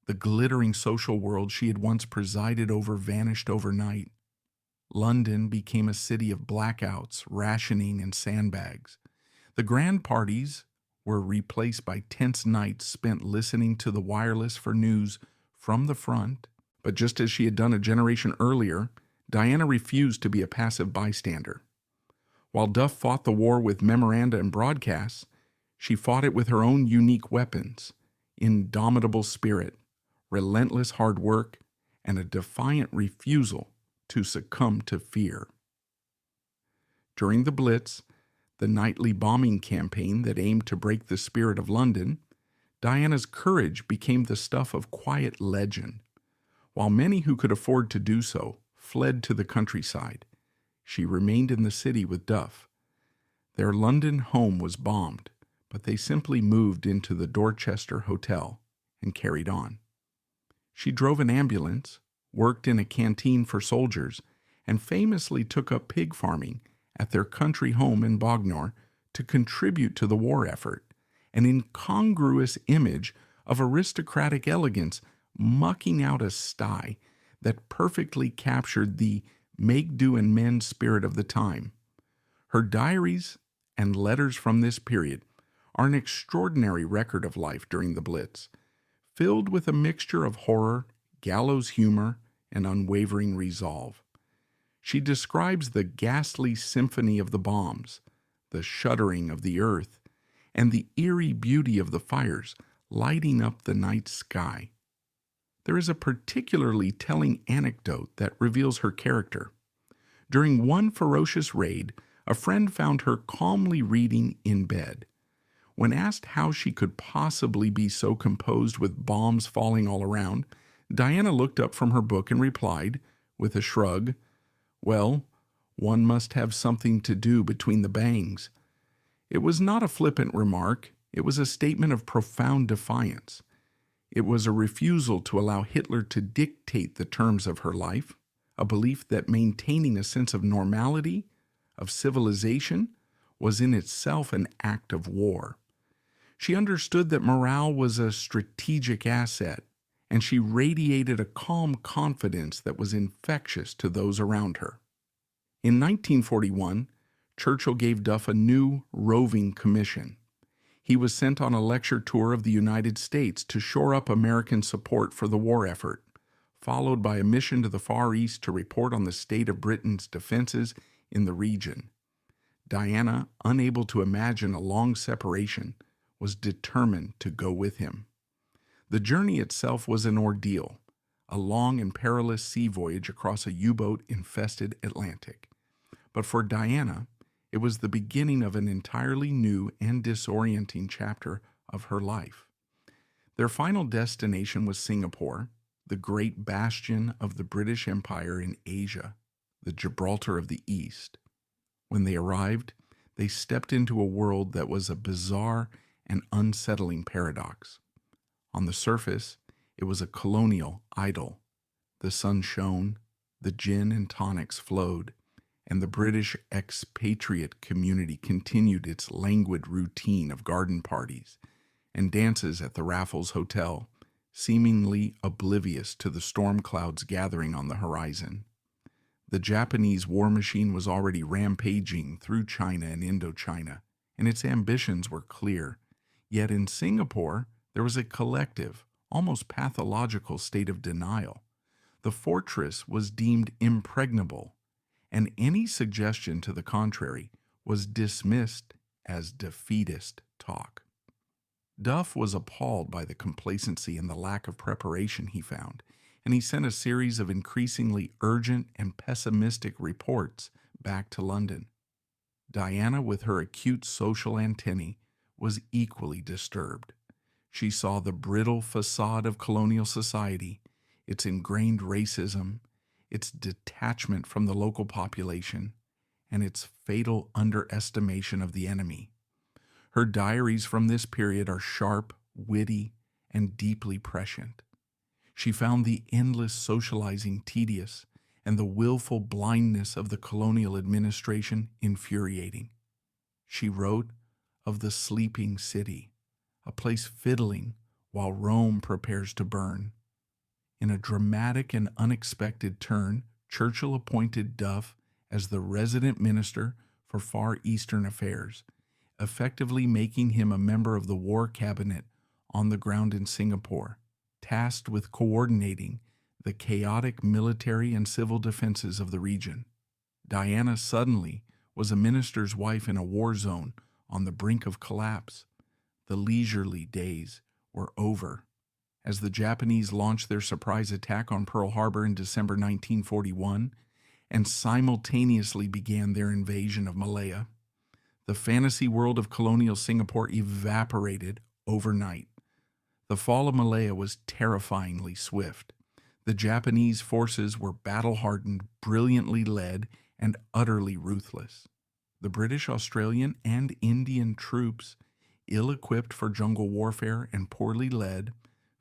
Speaker 1: The glittering social world she had once presided over vanished overnight. London became a city of blackouts, rationing, and sandbags. The grand parties were replaced by tense nights spent listening to the wireless for news from the front. But just as she had done a generation earlier, Diana refused to be a passive bystander. While Duff fought the war with memoranda and broadcasts, she fought it with her own unique weapons: indomitable spirit, relentless hard work, and a defiant refusal to succumb to fear. During the Blitz, the nightly bombing campaign that aimed to break the spirit of London, Diana's courage became the stuff of quiet legend. While many who could afford to do so fled to the countryside, she remained in the city with Duff. Their London home was bombed, but they simply moved into the Dorchester Hotel and carried on. She drove an ambulance, worked in a canteen for soldiers, and famously took up pig farming at their country home in Bognor to contribute to the war effort, an incongruous image of aristocratic elegance mucking out a sty that perfectly captured the make-do and mend spirit of the time. Her diaries and letters from this period are an extraordinary record of life during the Blitz, filled with a mixture of horror, gallows humor, and unwavering resolve. She describes the ghastly symphony of the bombs, the shuddering of the earth, and the eerie beauty of the fires lighting up the night sky. There is a particularly telling anecdote that reveals her character. During one ferocious raid, a friend found her calmly reading in bed. When asked how she could possibly be so composed with bombs falling all around, Diana looked up from her book and replied, with a shrug, "Well, one must have something to do between the bangs." It was not a flippant remark. It was a statement of profound defiance. It was a refusal to allow Hitler to dictate the terms of her life, a belief that maintaining a sense of normality, of civilization, was in itself an act of war. She understood that morale was a strategic asset, and she radiated a calm confidence that was infectious to those around her. In 1941, Churchill gave Duff a new roving commission. He was sent on a lecture tour of the United States to shore up American support for the war effort, followed by a mission to the Far East to report on the state of Britain's defenses in the region. Diana, unable to imagine a long separation, was determined to go with him. The journey itself was an ordeal, a long and perilous sea voyage across a U-boat-infested Atlantic. But for Diana, it was the beginning of an entirely new and disorienting chapter of her life. Their final destination was Singapore, the great bastion of the British Empire in Asia, the Gibraltar of the East. When they arrived, they stepped into a world that was a bizarre and unsettling paradox. On the surface, it was a colonial idyll. The sun shone, the gin and tonics flowed, and the British expatriate community continued its languid routine of garden parties and dances at the Raffles Hotel, seemingly oblivious to the storm clouds gathering on the horizon. The Japanese war machine was already rampaging through China and Indochina, and its ambitions were clear. Yet in Singapore, there was a collective, almost pathological state of denial. The fortress was deemed impregnable, and any suggestion to the contrary was dismissed as defeatist talk. Duff was appalled by the complacency and the lack of preparation he found, and he sent a series of increasingly urgent and pessimistic reports back to London. Diana, with her acute social antennae, was equally disturbed. She saw the brittle facade of colonial society, its ingrained racism, its detachment from the local population, and its fatal underestimation of the enemy. Her diaries from this period are sharp, witty, and deeply prescient. She found the endless socializing tedious and the willful blindness of the colonial administration infuriating. She wrote of the sleeping city, a place fiddling while Rome prepares to burn. In a dramatic and unexpected turn, Churchill appointed Duff as the resident minister for Far Eastern affairs, effectively making him a member of the War Cabinet on the ground in Singapore, tasked with coordinating the chaotic military and civil defenses of the region. Diana suddenly was a minister's wife in a war zone on the brink of collapse. The leisurely days were over. As the Japanese launched their surprise attack on Pearl Harbor in December 1941 and simultaneously began their invasion of Malaya, the fantasy world of colonial Singapore evaporated overnight. The fall of Malaya was terrifyingly swift. The Japanese forces were battle-hardened, brilliantly led, and utterly ruthless. The British, Australian, and Indian troops, ill-equipped for jungle warfare and poorly led,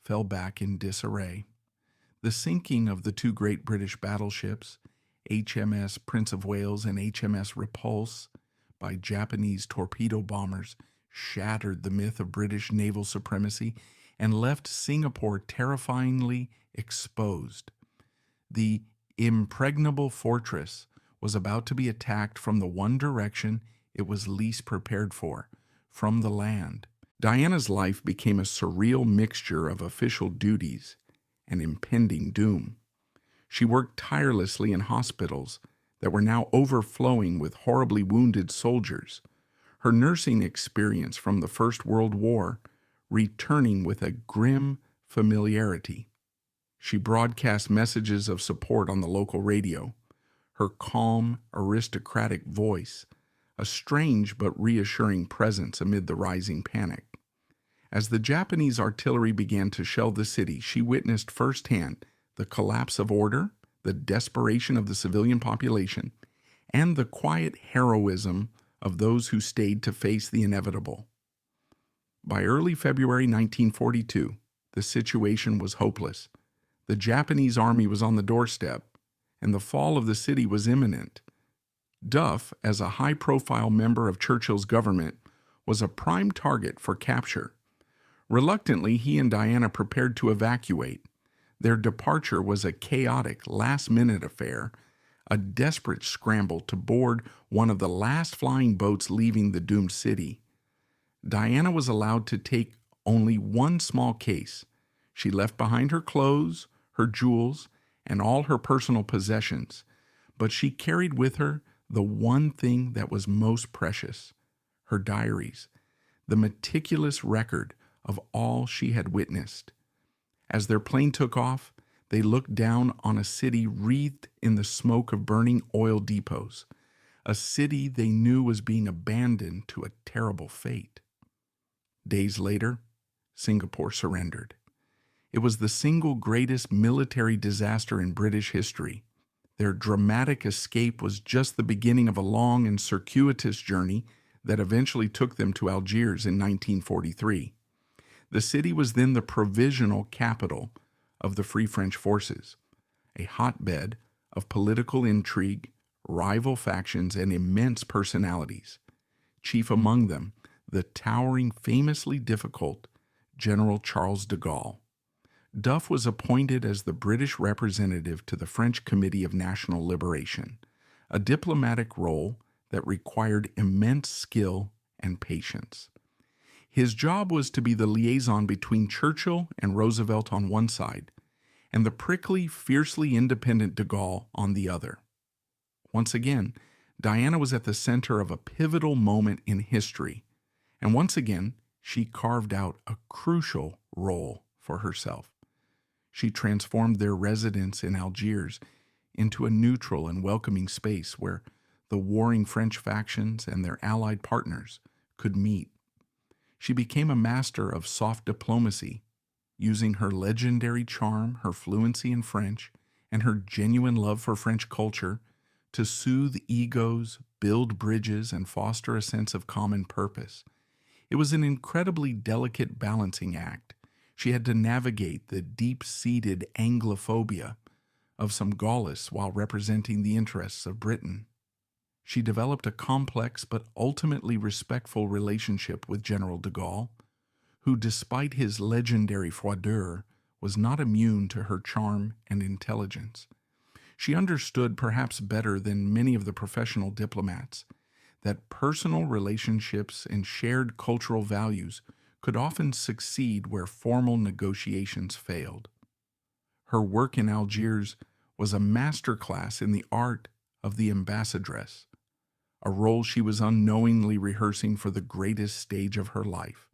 Speaker 1: fell back in disarray. The sinking of the two great British battleships, HMS Prince of Wales and HMS Repulse, by Japanese torpedo bombers shattered the myth of British naval supremacy and left Singapore terrifyingly exposed. The impregnable fortress was about to be attacked from the one direction it was least prepared for, from the land. Diana's life became a surreal mixture of official duties and impending doom. She worked tirelessly in hospitals that were now overflowing with horribly wounded soldiers, her nursing experience from the First World War returning with a grim familiarity. She broadcast messages of support on the local radio, her calm, aristocratic voice, a strange but reassuring presence amid the rising panic. As the Japanese artillery began to shell the city, she witnessed firsthand the collapse of order, the desperation of the civilian population, and the quiet heroism of those who stayed to face the inevitable. By early February 1942, the situation was hopeless. The Japanese army was on the doorstep, and the fall of the city was imminent. Duff, as a high-profile member of Churchill's government, was a prime target for capture. Reluctantly, he and Diana prepared to evacuate. Their departure was a chaotic, last-minute affair, a desperate scramble to board one of the last flying boats leaving the doomed city. Diana was allowed to take only one small case. She left behind her clothes, her jewels, and all her personal possessions, but she carried with her the one thing that was most precious, her diaries, the meticulous record of all she had witnessed. As their plane took off, they looked down on a city wreathed in the smoke of burning oil depots, a city they knew was being abandoned to a terrible fate. Days later, Singapore surrendered. It was the single greatest military disaster in British history. Their dramatic escape was just the beginning of a long and circuitous journey that eventually took them to Algiers in 1943. The city was then the provisional capital of the Free French forces, a hotbed of political intrigue, rival factions, and immense personalities. Chief among them, the towering, famously difficult General Charles de Gaulle. Duff was appointed as the British representative to the French Committee of National Liberation, a diplomatic role that required immense skill and patience. His job was to be the liaison between Churchill and Roosevelt on one side, and the prickly, fiercely independent de Gaulle on the other. Once again, Diana was at the center of a pivotal moment in history, and once again, she carved out a crucial role for herself. She transformed their residence in Algiers into a neutral and welcoming space where the warring French factions and their allied partners could meet. She became a master of soft diplomacy, using her legendary charm, her fluency in French, and her genuine love for French culture to soothe egos, build bridges, and foster a sense of common purpose. It was an incredibly delicate balancing act. She had to navigate the deep-seated Anglophobia of some Gaullists while representing the interests of Britain. She developed a complex but ultimately respectful relationship with General de Gaulle, who, despite his legendary froideur, was not immune to her charm and intelligence. She understood, perhaps better than many of the professional diplomats, that personal relationships and shared cultural values could often succeed where formal negotiations failed. Her work in Algiers was a masterclass in the art of the ambassadress, a role she was unknowingly rehearsing for the greatest stage of her life.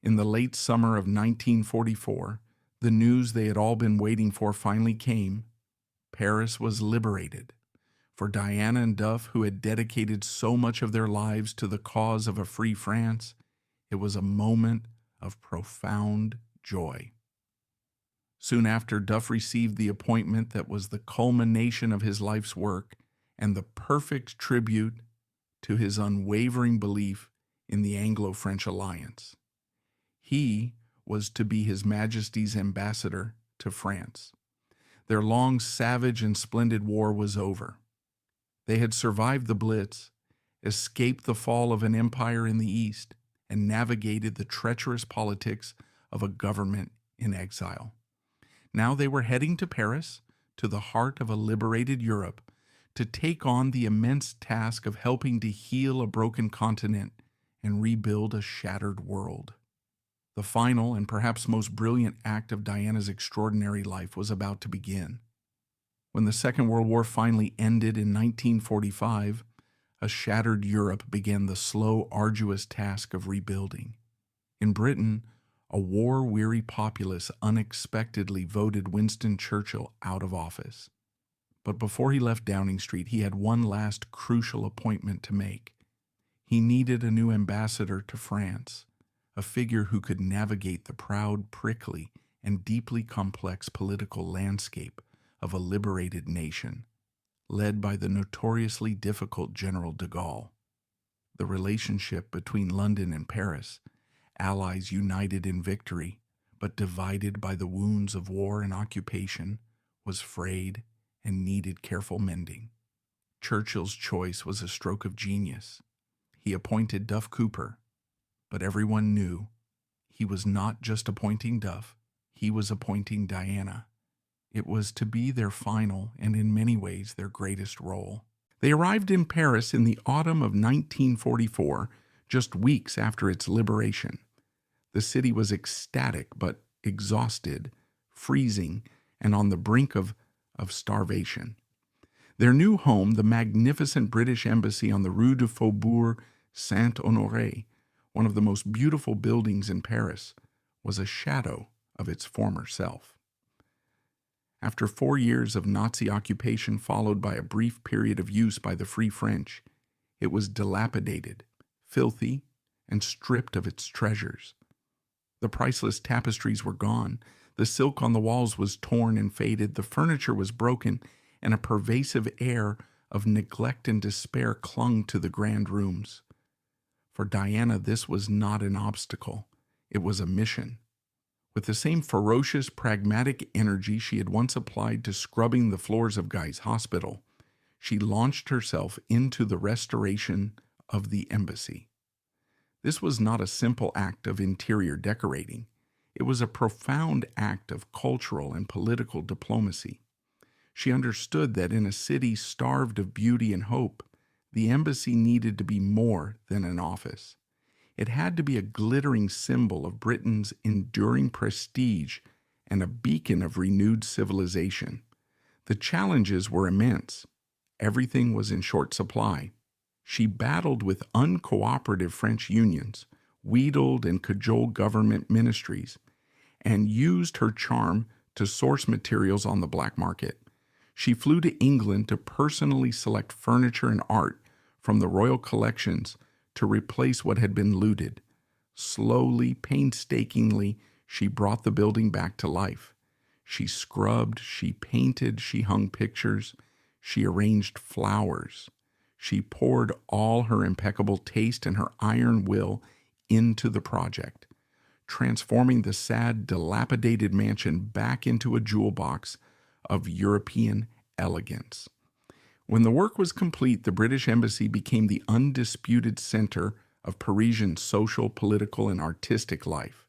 Speaker 1: In the late summer of 1944, the news they had all been waiting for finally came. Paris was liberated. For Diana and Duff, who had dedicated so much of their lives to the cause of a free France, it was a moment of profound joy. Soon after, Duff received the appointment that was the culmination of his life's work and the perfect tribute to his unwavering belief in the Anglo-French alliance. He was to be His Majesty's ambassador to France. Their long, savage, and splendid war was over. They had survived the Blitz, escaped the fall of an empire in the East, and navigated the treacherous politics of a government in exile. Now they were heading to Paris, to the heart of a liberated Europe, to take on the immense task of helping to heal a broken continent and rebuild a shattered world. The final and perhaps most brilliant act of Diana's extraordinary life was about to begin. When the Second World War finally ended in 1945, a shattered Europe began the slow, arduous task of rebuilding. In Britain, a war-weary populace unexpectedly voted Winston Churchill out of office. But before he left Downing Street, he had one last crucial appointment to make. He needed a new ambassador to France, a figure who could navigate the proud, prickly, and deeply complex political landscape of a liberated nation, led by the notoriously difficult General de Gaulle. The relationship between London and Paris, allies united in victory, but divided by the wounds of war and occupation, was frayed and needed careful mending. Churchill's choice was a stroke of genius. He appointed Duff Cooper, but everyone knew he was not just appointing Duff, he was appointing Diana. It was to be their final and in many ways their greatest role. They arrived in Paris in the autumn of 1944, just weeks after its liberation. The city was ecstatic but exhausted, freezing, and on the brink of starvation. Their new home, the magnificent British Embassy on the Rue du Faubourg Saint-Honoré, one of the most beautiful buildings in Paris, was a shadow of its former self. After 4 years of Nazi occupation followed by a brief period of use by the Free French, it was dilapidated, filthy, and stripped of its treasures. The priceless tapestries were gone, the silk on the walls was torn and faded, the furniture was broken, and a pervasive air of neglect and despair clung to the grand rooms. For Diana, this was not an obstacle, it was a mission. With the same ferocious, pragmatic energy she had once applied to scrubbing the floors of Guy's hospital, she launched herself into the restoration of the embassy. This was not a simple act of interior decorating. It was a profound act of cultural and political diplomacy. She understood that in a city starved of beauty and hope, the embassy needed to be more than an office. It had to be a glittering symbol of Britain's enduring prestige and a beacon of renewed civilization. The challenges were immense. Everything was in short supply. She battled with uncooperative French unions, wheedled and cajoled government ministries, and used her charm to source materials on the black market. She flew to England to personally select furniture and art from the royal collections to replace what had been looted. Slowly, painstakingly, she brought the building back to life. She scrubbed, she painted, she hung pictures, she arranged flowers. She poured all her impeccable taste and her iron will into the project, transforming the sad, dilapidated mansion back into a jewel box of European elegance. When the work was complete, the British Embassy became the undisputed center of Parisian social, political, and artistic life.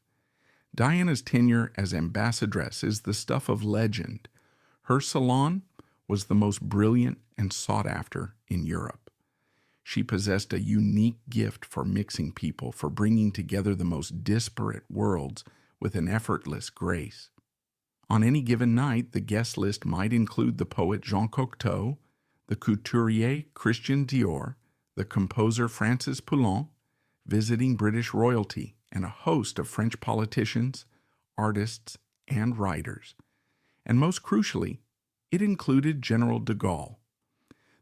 Speaker 1: Diana's tenure as ambassadress is the stuff of legend. Her salon was the most brilliant and sought after in Europe. She possessed a unique gift for mixing people, for bringing together the most disparate worlds with an effortless grace. On any given night, the guest list might include the poet Jean Cocteau, the couturier Christian Dior, the composer Francis Poulenc, visiting British royalty, and a host of French politicians, artists, and writers. And most crucially, it included General de Gaulle.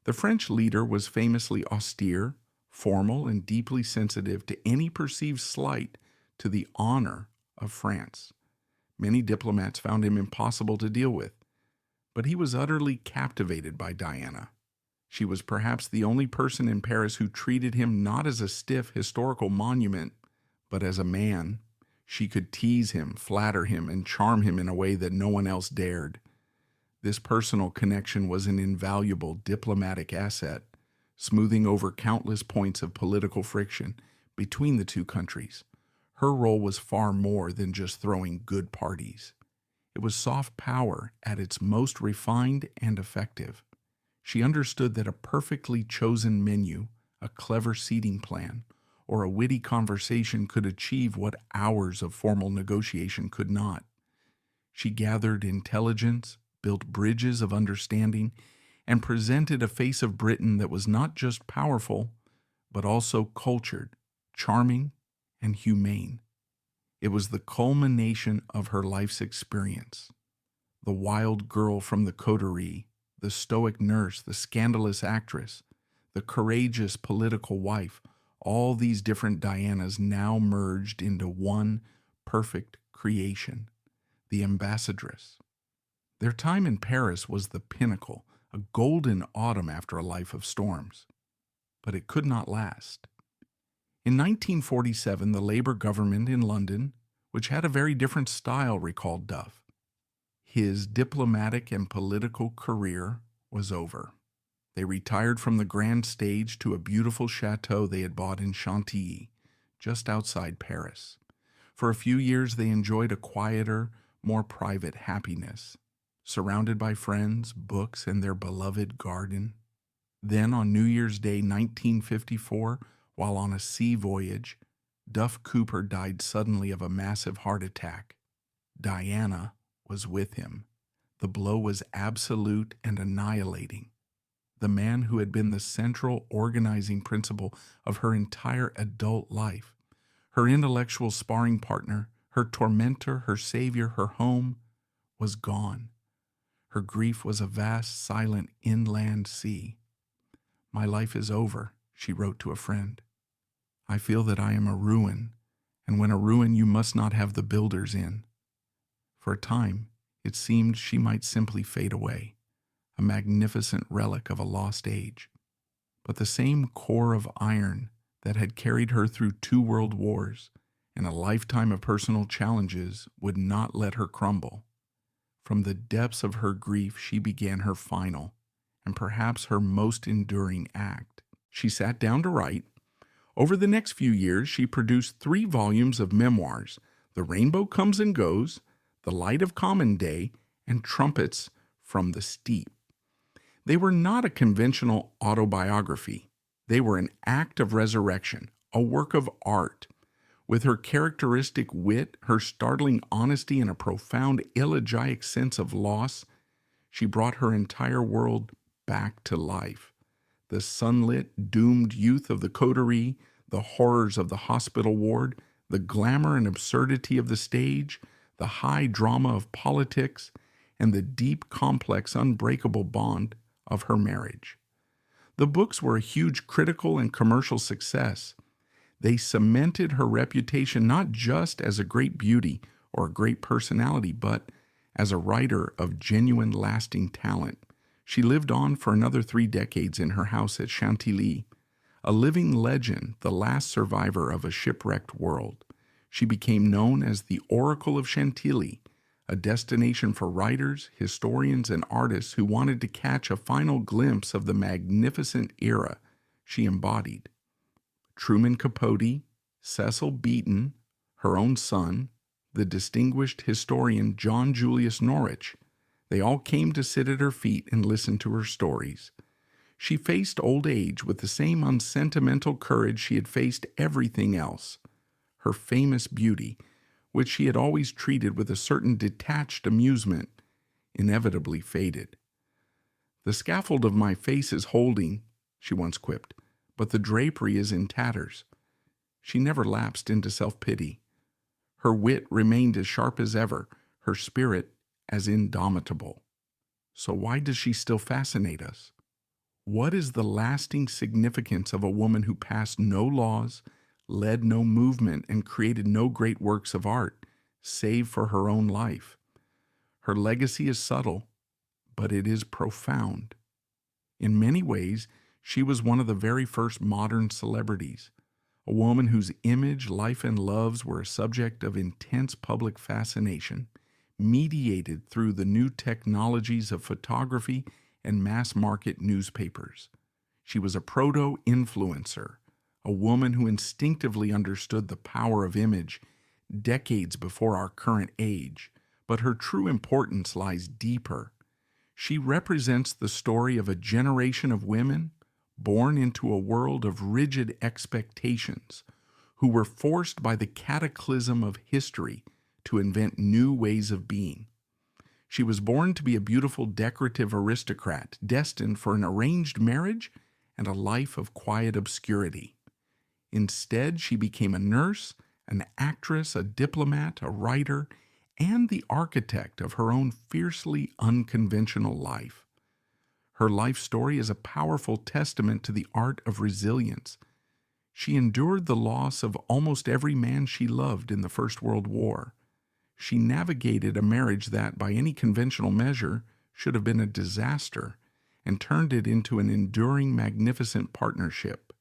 Speaker 1: The French leader was famously austere, formal, and deeply sensitive to any perceived slight to the honor of France. Many diplomats found him impossible to deal with, but he was utterly captivated by Diana. She was perhaps the only person in Paris who treated him not as a stiff historical monument, but as a man. She could tease him, flatter him, and charm him in a way that no one else dared. This personal connection was an invaluable diplomatic asset, smoothing over countless points of political friction between the two countries. Her role was far more than just throwing good parties. It was soft power at its most refined and effective. She understood that a perfectly chosen menu, a clever seating plan, or a witty conversation could achieve what hours of formal negotiation could not. She gathered intelligence, built bridges of understanding, and presented a face of Britain that was not just powerful, but also cultured, charming, and humane. It was the culmination of her life's experience. The wild girl from the coterie, the stoic nurse, the scandalous actress, the courageous political wife, all these different Dianas now merged into one perfect creation, the ambassadress. Their time in Paris was the pinnacle, a golden autumn after a life of storms. But it could not last. In 1947, the Labour government in London, which had a very different style, recalled Duff. His diplomatic and political career was over. They retired from the grand stage to a beautiful chateau they had bought in Chantilly, just outside Paris. For a few years, they enjoyed a quieter, more private happiness, surrounded by friends, books, and their beloved garden. Then, on New Year's Day 1954, while on a sea voyage, Duff Cooper died suddenly of a massive heart attack. Diana was with him. The blow was absolute and annihilating. The man who had been the central organizing principle of her entire adult life, her intellectual sparring partner, her tormentor, her savior, her home, was gone. Her grief was a vast, silent inland sea. "My life is over," she wrote to a friend. "I feel that I am a ruin, and when a ruin you must not have the builders in." For a time, it seemed she might simply fade away, a magnificent relic of a lost age. But the same core of iron that had carried her through 2 world wars and a lifetime of personal challenges would not let her crumble. From the depths of her grief, she began her final, and perhaps her most enduring act. She sat down to write. Over the next few years, she produced 3 volumes of memoirs: The Rainbow Comes and Goes, The Light of Common Day, and Trumpets from the Steep. They were not a conventional autobiography. They were an act of resurrection, a work of art. With her characteristic wit, her startling honesty, and a profound elegiac sense of loss, she brought her entire world back to life. The sunlit, doomed youth of the coterie, the horrors of the hospital ward, the glamour and absurdity of the stage, the high drama of politics, and the deep, complex, unbreakable bond of her marriage. The books were a huge critical and commercial success. They cemented her reputation not just as a great beauty or a great personality, but as a writer of genuine, lasting talent. She lived on for another 3 decades in her house at Chantilly, a living legend, the last survivor of a shipwrecked world. She became known as the Oracle of Chantilly, a destination for writers, historians, and artists who wanted to catch a final glimpse of the magnificent era she embodied. Truman Capote, Cecil Beaton, her own son, the distinguished historian John Julius Norwich, they all came to sit at her feet and listen to her stories. She faced old age with the same unsentimental courage she had faced everything else. Her famous beauty, which she had always treated with a certain detached amusement, inevitably faded. "The scaffold of my face is holding," she once quipped, "but the drapery is in tatters." She never lapsed into self-pity. Her wit remained as sharp as ever, her spirit as indomitable. So why does she still fascinate us? What is the lasting significance of a woman who passed no laws, led no movement, and created no great works of art, save for her own life? Her legacy is subtle, but it is profound. In many ways, she was one of the very first modern celebrities, a woman whose image, life, and loves were a subject of intense public fascination, mediated through the new technologies of photography and mass-market newspapers. She was a proto-influencer, a woman who instinctively understood the power of image decades before our current age, but her true importance lies deeper. She represents the story of a generation of women born into a world of rigid expectations, who were forced by the cataclysm of history to invent new ways of being. She was born to be a beautiful, decorative aristocrat, destined for an arranged marriage and a life of quiet obscurity. Instead, she became a nurse, an actress, a diplomat, a writer, and the architect of her own fiercely unconventional life. Her life story is a powerful testament to the art of resilience. She endured the loss of almost every man she loved in the First World War. She navigated a marriage that, by any conventional measure, should have been a disaster, and turned it into an enduring, magnificent partnership.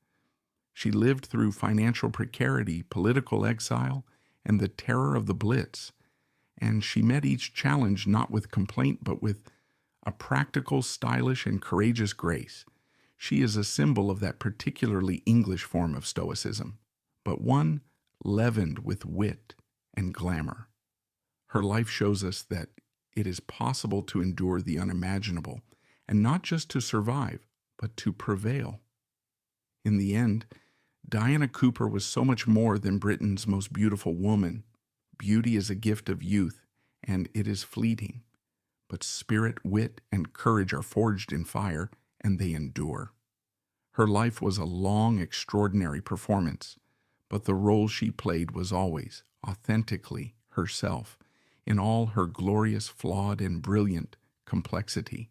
Speaker 1: She lived through financial precarity, political exile, and the terror of the Blitz, and she met each challenge not with complaint but with a practical, stylish, and courageous grace. She is a symbol of that particularly English form of stoicism, but one leavened with wit and glamour. Her life shows us that it is possible to endure the unimaginable, and not just to survive, but to prevail. In the end, Diana Cooper was so much more than Britain's most beautiful woman. Beauty is a gift of youth, and it is fleeting. But spirit, wit, and courage are forged in fire, and they endure. Her life was a long, extraordinary performance, but the role she played was always, authentically, herself, in all her glorious, flawed, and brilliant complexity,